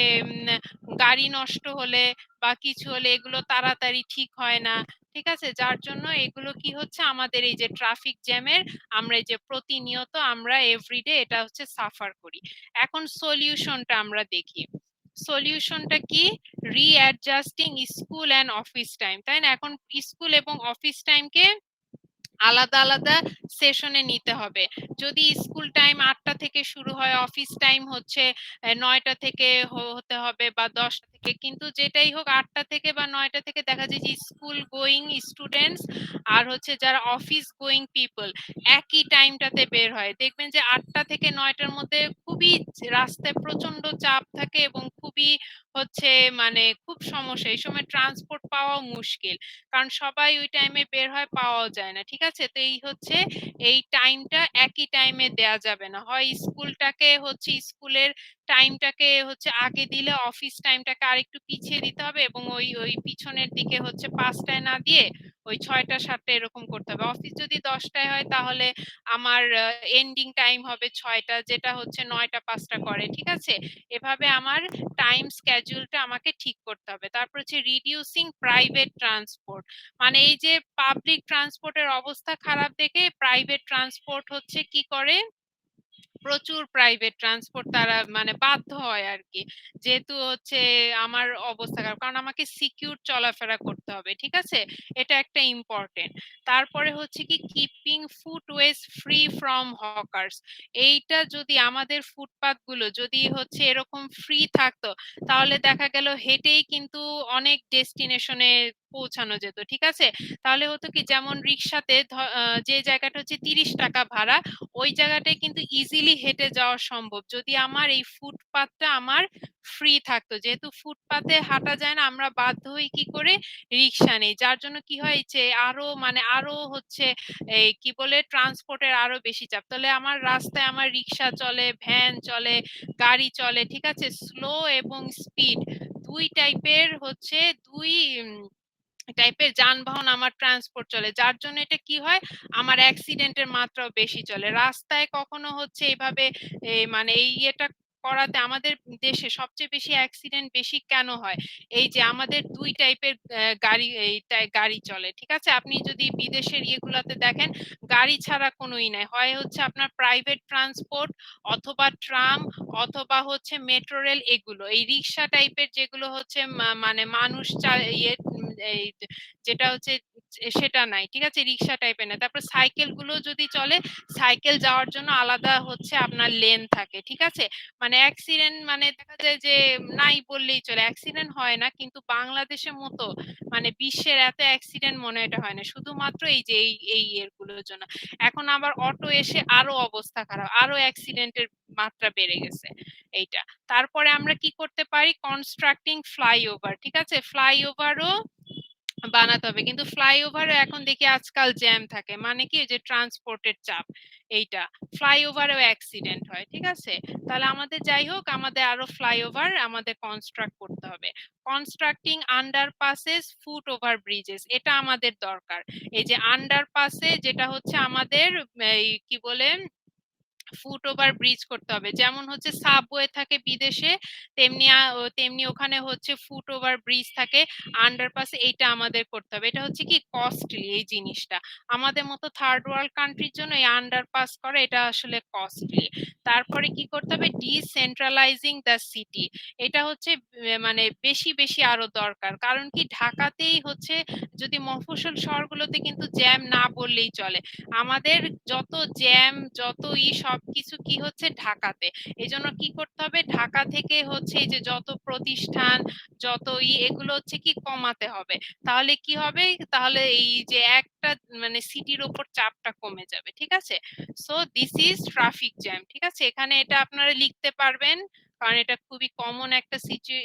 গাড়ি নষ্ট হলে বা কিছু হলে এগুলো তাড়াতাড়ি ঠিক হয় না। ঠিক আছে, যার জন্য এগুলো কি হচ্ছে, আমাদের এই যে ট্রাফিক জ্যামের আমরা এই যে প্রতিনিয়ত আমরা এভরিডে এটা হচ্ছে সাফার করি। এখন সলিউশনটা আমরা দেখি। সলিউশনটা কি, রিঅ্যাডজাস্টিং স্কুল অ্যান্ড অফিস টাইম, তাই না, এখন স্কুল এবং অফিস টাইমকে আলাদা আলাদা সেশনে নিতে হবে। যদি স্কুল টাইম 8টা থেকে শুরু হয়, অফিস টাইম হচ্ছে 9টা থেকে হতে হবে বা 10টা থেকে, কিন্তু যেটাই হোক 8টা থেকে বা 9টা থেকে দেখা যায় যে স্কুল গোয়িং স্টুডেন্টস আর হচ্ছে যারা অফিস গোয়িং পিপল একই টাইমটাতে বের হয়। দেখবেন যে 8টা থেকে 9টার মধ্যে খুবই রাস্তায় প্রচন্ড চাপ থাকে এবং খুবই হচ্ছে মানে খুব সমস্যা, এই সময় ট্রান্সপোর্ট পাওয়াও মুশকিল, কারণ সবাই ওই টাইমে বের হয়, পাওয়াও যায় না। ঠিক আছে, তো এই হচ্ছে এই টাইমটা একই টাইমে দেয়া যাবে না, হয় স্কুলটাকে হচ্ছে স্কুলের টাইমটাকে হচ্ছে আগে দিলে অফিস টাইমটাকে আরেকটু পিছিয়ে দিতে হবে, এবং ওই ওই পিছনের দিকে হচ্ছে 5টায় না দিয়ে ওই 6টা 7টা এরকম করতে হবে। অফিস যদি 10টায় হয় তাহলে আমার এন্ডিং টাইম হবে 6টা, যেটা হচ্ছে 9টা 5টা করে। ঠিক আছে, এভাবে আমার টাইম স্কেডিউলটা আমাকে ঠিক করতে হবে। তারপর হচ্ছে রিডিউসিং প্রাইভেট ট্রান্সপোর্ট, মানে এই যে পাবলিক ট্রান্সপোর্টের অবস্থা খারাপ দেখে প্রাইভেট ট্রান্সপোর্ট হচ্ছে কি করে, প্রচুর প্রাইভেট ট্রান্সপোর্ট তারা মানে বাধ্য হয় আর কি, যেহেতু হচ্ছে আমার অবস্থা খারাপ, কারণ আমাকে সিকিউর চলাফেরা করতে হবে, ঠিক আছে, এটা একটা ইম্পর্টেন্ট। তারপরে হচ্ছে কি কিপিং ফুটওয়েজ ফ্রি ফ্রম হকার্স, এইটা যদি আমাদের ফুটপাথ গুলো যদি হচ্ছে এরকম ফ্রি থাকতো, তাহলে দেখা গেল হেঁটেই কিন্তু অনেক ডেস্টিনেশনে পৌঁছানো যেত, ঠিক আছে। তাহলে হতো কি, যেমন রিক্সাতে যে জায়গাটা হচ্ছে 30 টাকা ভাড়া, ওই জায়গাটায় কিন্তু ইজিলি হেঁটে যাওয়া সম্ভব যদি আমার এই ফুটপাথটা আমার ফ্রি থাকতো। যেহেতু ফুটপাতে হাঁটা যায় না, আমরা বাধ্য হই কি করে, রিক্সা নেই, যার জন্য কি হয় যে আরো হচ্ছে এই কি বলে ট্রান্সপোর্টের আরো বেশি চাপ। তাহলে আমার রাস্তায় আমার রিক্সা চলে, ভ্যান চলে, গাড়ি চলে, ঠিক আছে, স্লো এবং স্পিড দুই টাইপের হচ্ছে দুই টাইপের যানবাহন আমার ট্রান্সপোর্ট চলে, যার জন্য এটা কি হয়, আমার অ্যাক্সিডেন্টের মাত্রাও বেশি চলে। রাস্তায় কখনো হচ্ছে এইভাবে মানে এই ইয়েটা করাতে আমাদের দেশে সবচেয়ে বেশি অ্যাক্সিডেন্ট বেশি কেন হয়, এই যে আমাদের দুই টাইপের গাড়ি গাড়ি চলে, ঠিক আছে। আপনি যদি বিদেশের ইয়েগুলাতে দেখেন, গাড়ি ছাড়া কোনোই নাই, হয় হচ্ছে আপনার প্রাইভেট ট্রান্সপোর্ট, অথবা ট্রাম, অথবা হচ্ছে মেট্রো রেল, এগুলো এই রিক্সা টাইপের যেগুলো হচ্ছে মানে মানুষ এই যেটা হচ্ছে সেটা নাই, ঠিক আছে, রিক্সা টাইপের না। তারপর সাইকেল গুলো যদি চলে, সাইকেল যাওয়ার জন্য আলাদা হচ্ছে আপনার লেন থাকে, ঠিক আছে। মানে অ্যাক্সিডেন্ট মানে দেখা যায় যে নাই বললেই চলে, অ্যাক্সিডেন্ট হয় না, কিন্তু বাংলাদেশের মতো মানে বিশ্বের এত অ্যাক্সিডেন্ট মনে হয় এটা হয় না, শুধুমাত্র এই যে এই এরগুলোর জন্য। এখন আবার অটো এসে আরো অবস্থা খারাপ, আরো অ্যাক্সিডেন্টের মাত্রা বেড়ে গেছে এইটা। তারপরে আমরা কি করতে পারি, কনস্ট্রাক্টিং ফ্লাইওভার, ঠিক আছে, ফ্লাইওভারও বানাতে হবে, কিন্তু ফ্লাইওভারে এখন দেখি আজকাল জ্যাম থাকে, মানে কি যে ট্রান্সপোর্টের চাপ, এইটা ফ্লাইওভারেও অ্যাক্সিডেন্ট হয়, ঠিক আছে। তাহলে আমাদের যাই হোক, আমাদের আরো ফ্লাইওভার আমাদের কনস্ট্রাক্ট করতে হবে। কনস্ট্রাক্টিং আন্ডারপাসেস, ফুট ওভার ব্রিজেস, এটা আমাদের দরকার। এই যে আন্ডারপাসে যেটা হচ্ছে আমাদের এই কি বলে ফুট ওভার ব্রিজ করতে হবে, যেমন হচ্ছে সাবওয়ে থাকে বিদেশে, তেমনি ওখানে হচ্ছে ফুট ওভার ব্রিজ থাকে, আন্ডারপাস, এইটা আমাদের করতে হবে। এটা হচ্ছে কি কস্টলি এই জিনিসটা, আমাদের মতো থার্ড ওয়ার্ল্ড কান্ট্রির জন্য এই আন্ডারপাস করা এটা আসলে কস্টলি। তারপরে কি করতে হবে, ডিসেন্ট্রালাইজিং দ্য সিটি, এটা হচ্ছে মানে বেশি বেশি আরো দরকার, কারণ কি ঢাকাতেই হচ্ছে, যদি মফস্বল শহরগুলোতে কিন্তু জ্যাম না বললেই চলে, আমাদের যত জ্যাম যত সবকিছু কি হচ্ছে ঢাকাতে। এই জন্য কি করতে হবে, ঢাকা থেকে হচ্ছে এই যে যত প্রতিষ্ঠান যত এগুলো হচ্ছে কি কমাতে হবে, তাহলে কি হবে, তাহলে এই যে একটা মানে সিটির উপর চাপটা কমে যাবে, ঠিক আছে। So this is traffic jam, ঠিক আছে, এখানে এটা আপনারা লিখতে পারবেন, কারণ এটা খুবই কমন একটা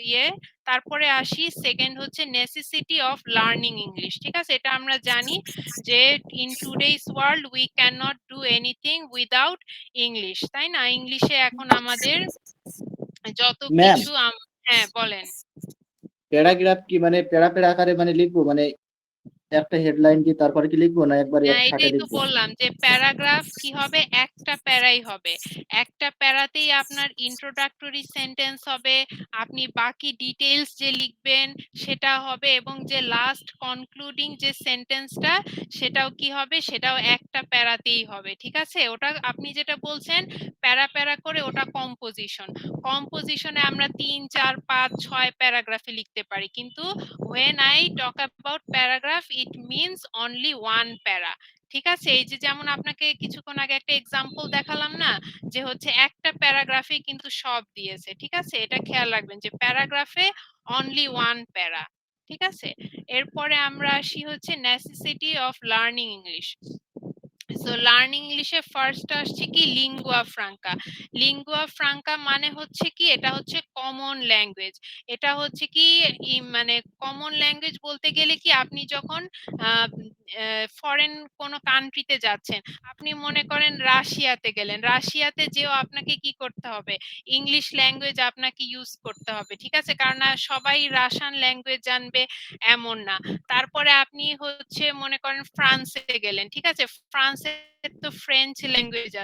ইয়ে। তারপরে আসি, সেকেন্ড হচ্ছে নেসেসিটি অফ লার্নিং ইংলিশ, ঠিক আছে, এটা আমরা জানি যে in today's world we can not do anything without English, তাই না, ইংলিশে এখন আমাদের যত ম্যাম, কিছু হ্যাঁ বলেন। প্যারাগ্রাফ কি মানে প্যারা আকারে মানে লিখবো, মানে একটা হেডলাইন দিয়ে তারপরে কি লিখবো, না একবারে হ্যাঁ, একসাথে এটাই তো লিখবো? বললাম যে প্যারাগ্রাফ কি হবে, একটা প্যারাই হবে, একটা প্যারাতেই আপনার ইন্ট্রোডাক্টরি সেন্টেন্স হবে, আপনি বাকি ডিটেইলস যে লিখবেন সেটা হবে, এবং যে লাস্ট কনক্লুডিং যে সেন্টেন্সটা সেটাও কি হবে, সেটাও একটা প্যারাতেই হবে, ঠিক আছে। ওটা আপনি যেটা বলছেন প্যারা প্যারা করে, ওটা কম্পোজিশনে আমরা 3 4 5 6 প্যারাগ্রাফে লিখতে পারি, কিন্তু when I talk about paragraph it means only one para, ঠিক আছে। এই যে যেমন আপনাকে কিছুক্ষণ আগে একটা এক্সাম্পল দেখালাম না, যে হচ্ছে একটা প্যারাগ্রাফে কিন্তু সব দিয়েছে, ঠিক আছে, এটা খেয়াল রাখবেন যে প্যারাগ্রাফে অনলি ওয়ান প্যারা, ঠিক আছে। এরপরে আমরা আসি হচ্ছে necessity of learning English. So learning ইংলিশে ফার্স্ট আসছে কি লিঙ্গুয়া ফ্রাঙ্কা। লিঙ্গুয়া ফ্রাঙ্কা মানে হচ্ছে কি, এটা হচ্ছে কমন ল্যাঙ্গুয়েজ। এটা হচ্ছে কি মানে কমন ল্যাঙ্গুয়েজ বলতে গেলে কি, আপনি যখন ফরেন কোনো কান্ট্রিতে যাচ্ছেন, আপনি মনে করেন রাশিয়াতে গেলেন, রাশিয়াতে যেও আপনাকে কি করতে হবে, ইংলিশ ল্যাঙ্গুয়েজ আপনাকে ইউজ করতে হবে, ঠিক আছে, কারণ সবাই রাশিয়ান ল্যাঙ্গুয়েজ জানবে এমন না। তারপরে আপনি হচ্ছে মনে করেন ফ্রান্সে গেলেন, ঠিক আছে, ফ্রান্সে তো ফ্রেঞ্চ ল্যাঙ্গুয়েজ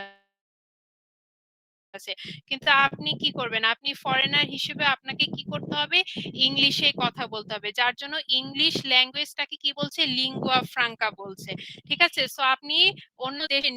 আছে, কিন্তু আপনি কি করবেন, আপনি ফরেনার হিসেবে আপনাকে কি করতে হবে, ইংলিশে কথা বলতে হবে, যার জন্য ইংলিশ ল্যাঙ্গুয়েজটাকে কি বলছে, লিঙ্গুয়া ফ্রাঙ্কা বলছে, ঠিক আছে। সো আপনি অন্য দেশে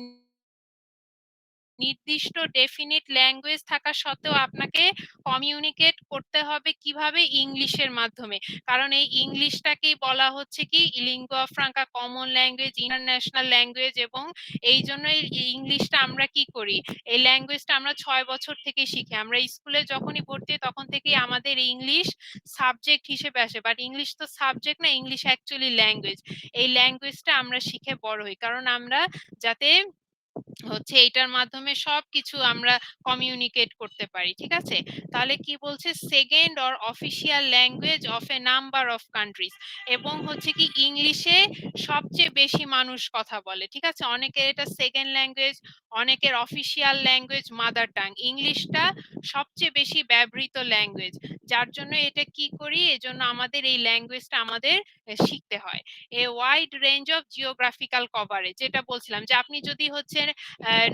নির্দিষ্ট ডেফিনিট ল্যাঙ্গুয়েজ থাকা সত্ত্বেও আপনাকে কমিউনিকেট করতে হবে কিভাবে? ইংলিশের মাধ্যমে। কারণ এই ইংলিশটাকেই বলা হচ্ছে কি lingua Franka, common language, international language. এবং এই জন্যই ইংলিশটা আমরা কি করি, এই ল্যাঙ্গুয়েজটা আমরা 6 বছর থেকে শিখি। আমরা স্কুলে যখনই ভর্তি হই তখন থেকেই আমাদের ইংলিশ সাবজেক্ট হিসেবে আসে, বাট ইংলিশ তো সাবজেক্ট না, ইংলিশ অ্যাকচুয়ালি ল্যাঙ্গুয়েজ। এই ল্যাঙ্গুয়েজটা আমরা শিখে বড় হই, কারণ আমরা যাতে হচ্ছে এইটার মাধ্যমে সবকিছু আমরা কমিউনিকেট করতে পারি। ঠিক আছে, তাহলে কি বলছে, second or official language of A number of countries. এবং হচ্ছে কি ইংলিশে সবচেয়ে বেশি মানুষ কথা বলে। ঠিক আছে, অনেকের এটা সেকেন্ড ল্যাঙ্গুয়েজ, অনেকের অফিসিয়াল ল্যাঙ্গুয়েজ মাদার টাং। ইংলিশটা সবচেয়ে বেশি ব্যবহৃত ল্যাঙ্গুয়েজ, যার জন্য এটা কি করি, এজন্য আমাদের এই ল্যাঙ্গুয়েজটা আমাদের শিখতে হয়। A wide range of geographical coverage, যেটা বলছিলাম যে আপনি যদি হচ্ছে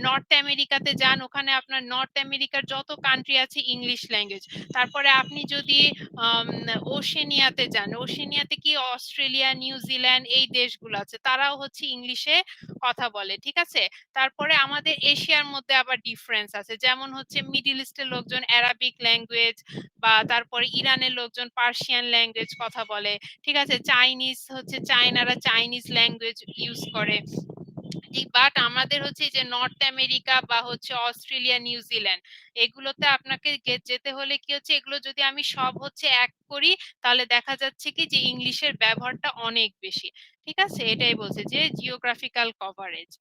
নর্থ আমেরিকাতে যান, ওখানে আপনার নর্থ আমেরিকার যত কান্ট্রি আছে ইংলিশ ল্যাঙ্গুয়েজ। তারপরে আপনি যদি ওশেনিয়াতে যান, ওশেনিয়াতে কি অস্ট্রেলিয়া, নিউজিল্যান্ড এই দেশগুলো আছে, তারাও হচ্ছে ইংলিশে কথা বলে। ঠিক আছে, তারপরে আমাদের এশিয়ার মধ্যে আবার ডিফারেন্স আছে, যেমন হচ্ছে মিডল ইস্টের লোকজন অ্যারাবিক ল্যাঙ্গুয়েজ, বা তারপরে ইরানের লোকজন পার্সিয়ান ল্যাঙ্গুয়েজ কথা বলে। ঠিক আছে, চাইনিজ হচ্ছে চায়নারা চাইনিজ ল্যাঙ্গুয়েজ ইউজ করে। বাট আমাদের হচ্ছে যে নর্থ আমেরিকা বা হচ্ছে অস্ট্রেলিয়া, নিউজিল্যান্ড, এগুলোতে আপনাকে যেতে হলে কি হচ্ছে, এগুলো যদি আমি সব হচ্ছে এক করি, তাহলে দেখা যাচ্ছে কি যে ইংলিশের ব্যবহারটা অনেক বেশি। ঠিক আছে, এটাই বলছে যে জিওগ্রাফিক্যাল কভারেজ।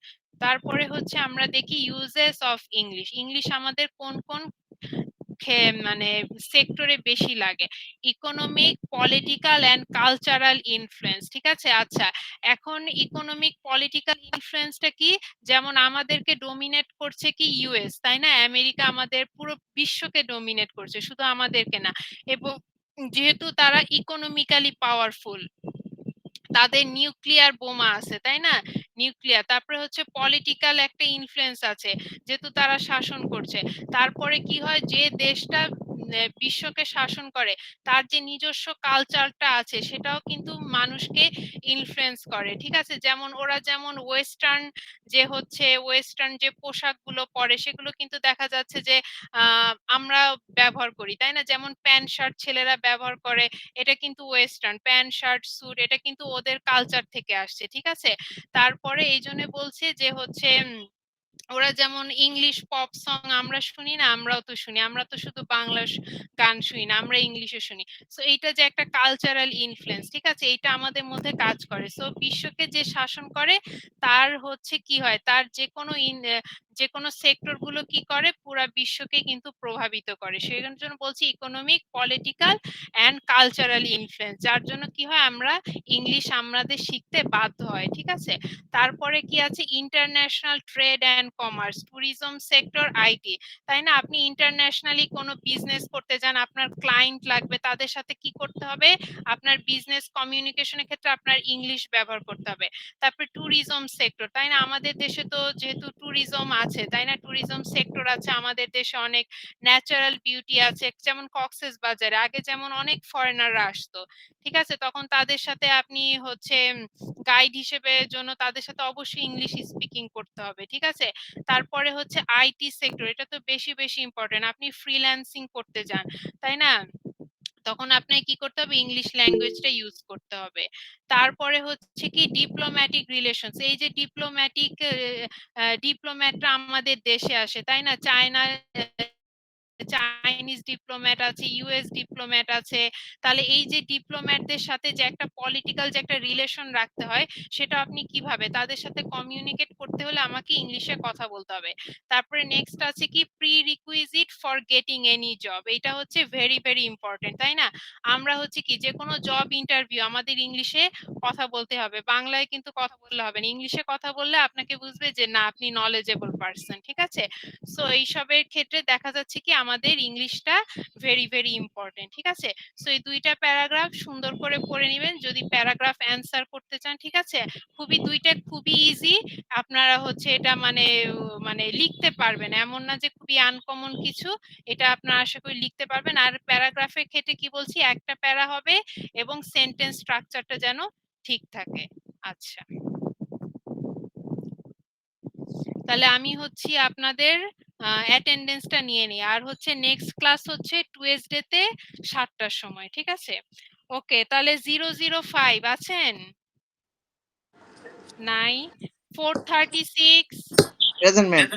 তারপরে হচ্ছে আমরা দেখি ইউজেস অফ ইংলিশ। ইংলিশ আমাদের কোন কোন মানে সেক্টরে বেশি লাগে? Economic, political and cultural influence. ঠিক আছে, আচ্ছা এখন ইকোনমিক পলিটিক্যাল ইনফ্লুয়েন্সটা কি? যেমন আমাদেরকে ডোমিনেট করছে কি ইউএস, তাই না? আমেরিকা আমাদের পুরো বিশ্বকে ডোমিনেট করছে, শুধু আমাদেরকে না। এবং যেহেতু তারা ইকোনমিক্যালি পাওয়ারফুল, তাদের নিউক্লিয়ার বোমা আছে, তাই না? নিউক্লিয়ার। তারপরে হচ্ছে পলিটিক্যাল একটা ইনফ্লুয়েন্স আছে, যেহেতু তারা শাসন করছে। তারপরে কি হয়, যে দেশটা বিশ্বকে শাসন করে, তার যে নিজস্ব কালচারটা আছে সেটাও কিন্তু মানুষকে ইনফ্লুয়েন্স করে। ঠিক আছে, যেমন ওরা যেমন ওয়েস্টার্ন যে হচ্ছে ওয়েস্টার্ন যে পোশাকগুলো পরে, সেগুলো কিন্তু দেখা যাচ্ছে যে আমরা ব্যবহার করি, তাই না? যেমন প্যান্ট শার্ট ছেলেরা ব্যবহার করে, এটা কিন্তু ওয়েস্টার্ন। প্যান্ট শার্ট স্যুট এটা কিন্তু ওদের কালচার থেকে আসছে। ঠিক আছে, তারপরে এই জন্য বলছে যে হচ্ছে ওরা যেমন ইংলিশ পপ সং আমরা শুনি না, আমরাও তো শুনি, আমরা তো শুধু বাংলা গান শুনি না, আমরা ইংলিশে শুনি। সো এইটা যে একটা কালচারাল ইনফ্লুয়েন্স, ঠিক আছে, এটা আমাদের মধ্যে কাজ করে। সো বিশ্বকে যে শাসন করে, তার হচ্ছে কি হয়, তার যে কোনো সেক্টর গুলো কি করে, পুরা বিশ্বকে কিন্তু প্রভাবিত করে। সেই জন্য বলছি economic, political and cultural influence, যার জন্য কি হয়, আমরা ইংলিশ আমাদের শিখতে বাধ্য হয়। ঠিক আছে, তারপরে কি আছে, international trade and commerce, tourism sector, IT, তাই না? আপনি ইন্টারন্যাশনালি কোনো বিজনেস করতে যান, আপনার ক্লায়েন্ট লাগবে, তাদের সাথে কি করতে হবে, আপনার বিজনেস কমিউনিকেশনের ক্ষেত্রে আপনার ইংলিশ ব্যবহার করতে হবে। তারপরে ট্যুরিজম সেক্টর, তাই না? আমাদের দেশে তো যেহেতু ট্যুরিজম আছে, তাই না, ট্যুরিজম সেক্টর আছে আমাদের দেশে, অনেক ন্যাচারাল বিউটি আছে, যেমন কক্সেস বাজারে আগে যেমন অনেক ফরেনাররা আসতো। ঠিক আছে, তখন তাদের সাথে আপনি হচ্ছে গাইড হিসেবে জন্য তাদের সাথে অবশ্যই ইংলিশ স্পিকিং করতে হবে। ঠিক আছে, তারপরে হচ্ছে আইটি সেক্টর, এটা তো বেশি বেশি ইম্পর্টেন্ট। আপনি ফ্রিল্যান্সিং করতে যান, তাই না, তখন আপনাকে কি করতে হবে, ইংলিশ ল্যাঙ্গুয়েজটা ইউজ করতে হবে। তারপরে হচ্ছে কি ডিপ্লোম্যাটিক রিলেশনস, এই যে ডিপ্লোম্যাটরা আমাদের দেশে আসে, তাই না? চাইনিজ ডিপ্লোম্যাট আছে, ইউএস ডিপ্লোম্যাট আছে। তাহলে এই যে ডিপ্লোম্যাটদের সাথে যে একটা পলিটিক্যাল যে একটা রিলেশন রাখতে হয়, সেটা আপনি কিভাবে, তাদের সাথে কমিউনিকেট করতে হলে আমাকে ইংলিশে কথা বলতে হবে। তারপরে নেক্সট আছে কি pre requisite for getting any job, এটা হচ্ছে ভেরি ভেরি ইম্পর্টেন্ট, তাই না? আমরা হচ্ছে কি যে কোনো জব ইন্টারভিউ আমাদের ইংলিশে কথা বলতে হবে, বাংলায় কিন্তু কথা বললে হবে না। ইংলিশে কথা বললে আপনাকে বুঝবে যে না, আপনি নলেজেবল পারসন। ঠিক আছে, সো এইসবের ক্ষেত্রে দেখা যাচ্ছে কি আমাদের ইংলিশটা ভেরি ভেরি ইম্পর্টেন্ট। ঠিক আছে, সো এই দুইটা প্যারাগ্রাফ সুন্দর করে পড়ে নেবেন যদি প্যারাগ্রাফ অ্যান্সার করতে চান। ঠিক আছে, দুইটা খুবই ইজি, আপনারা হচ্ছে এটা মানে লিখতে পারবেন, এমন না যে খুবই আনকমন কিছু, এটা আপনারা আশা করি লিখতে পারবেন। আর প্যারাগ্রাফের ক্ষেত্রে কি বলছি, একটা প্যারা হবে এবং সেন্টেন্স স্ট্রাকচারটা যেন ঠিক থাকে। আচ্ছা, তাহলে আমি হচ্ছি আপনাদের অ্যাটেন্ডেন্সটা নিয়ে নিই। আর হচ্ছে নেক্সট ক্লাস হচ্ছে টুয়েসডেতে 7টার সময়, ঠিক আছে? ওকে, তাহলে 005 আছেন? 9 436 প্রেজেন্ট ম্যাম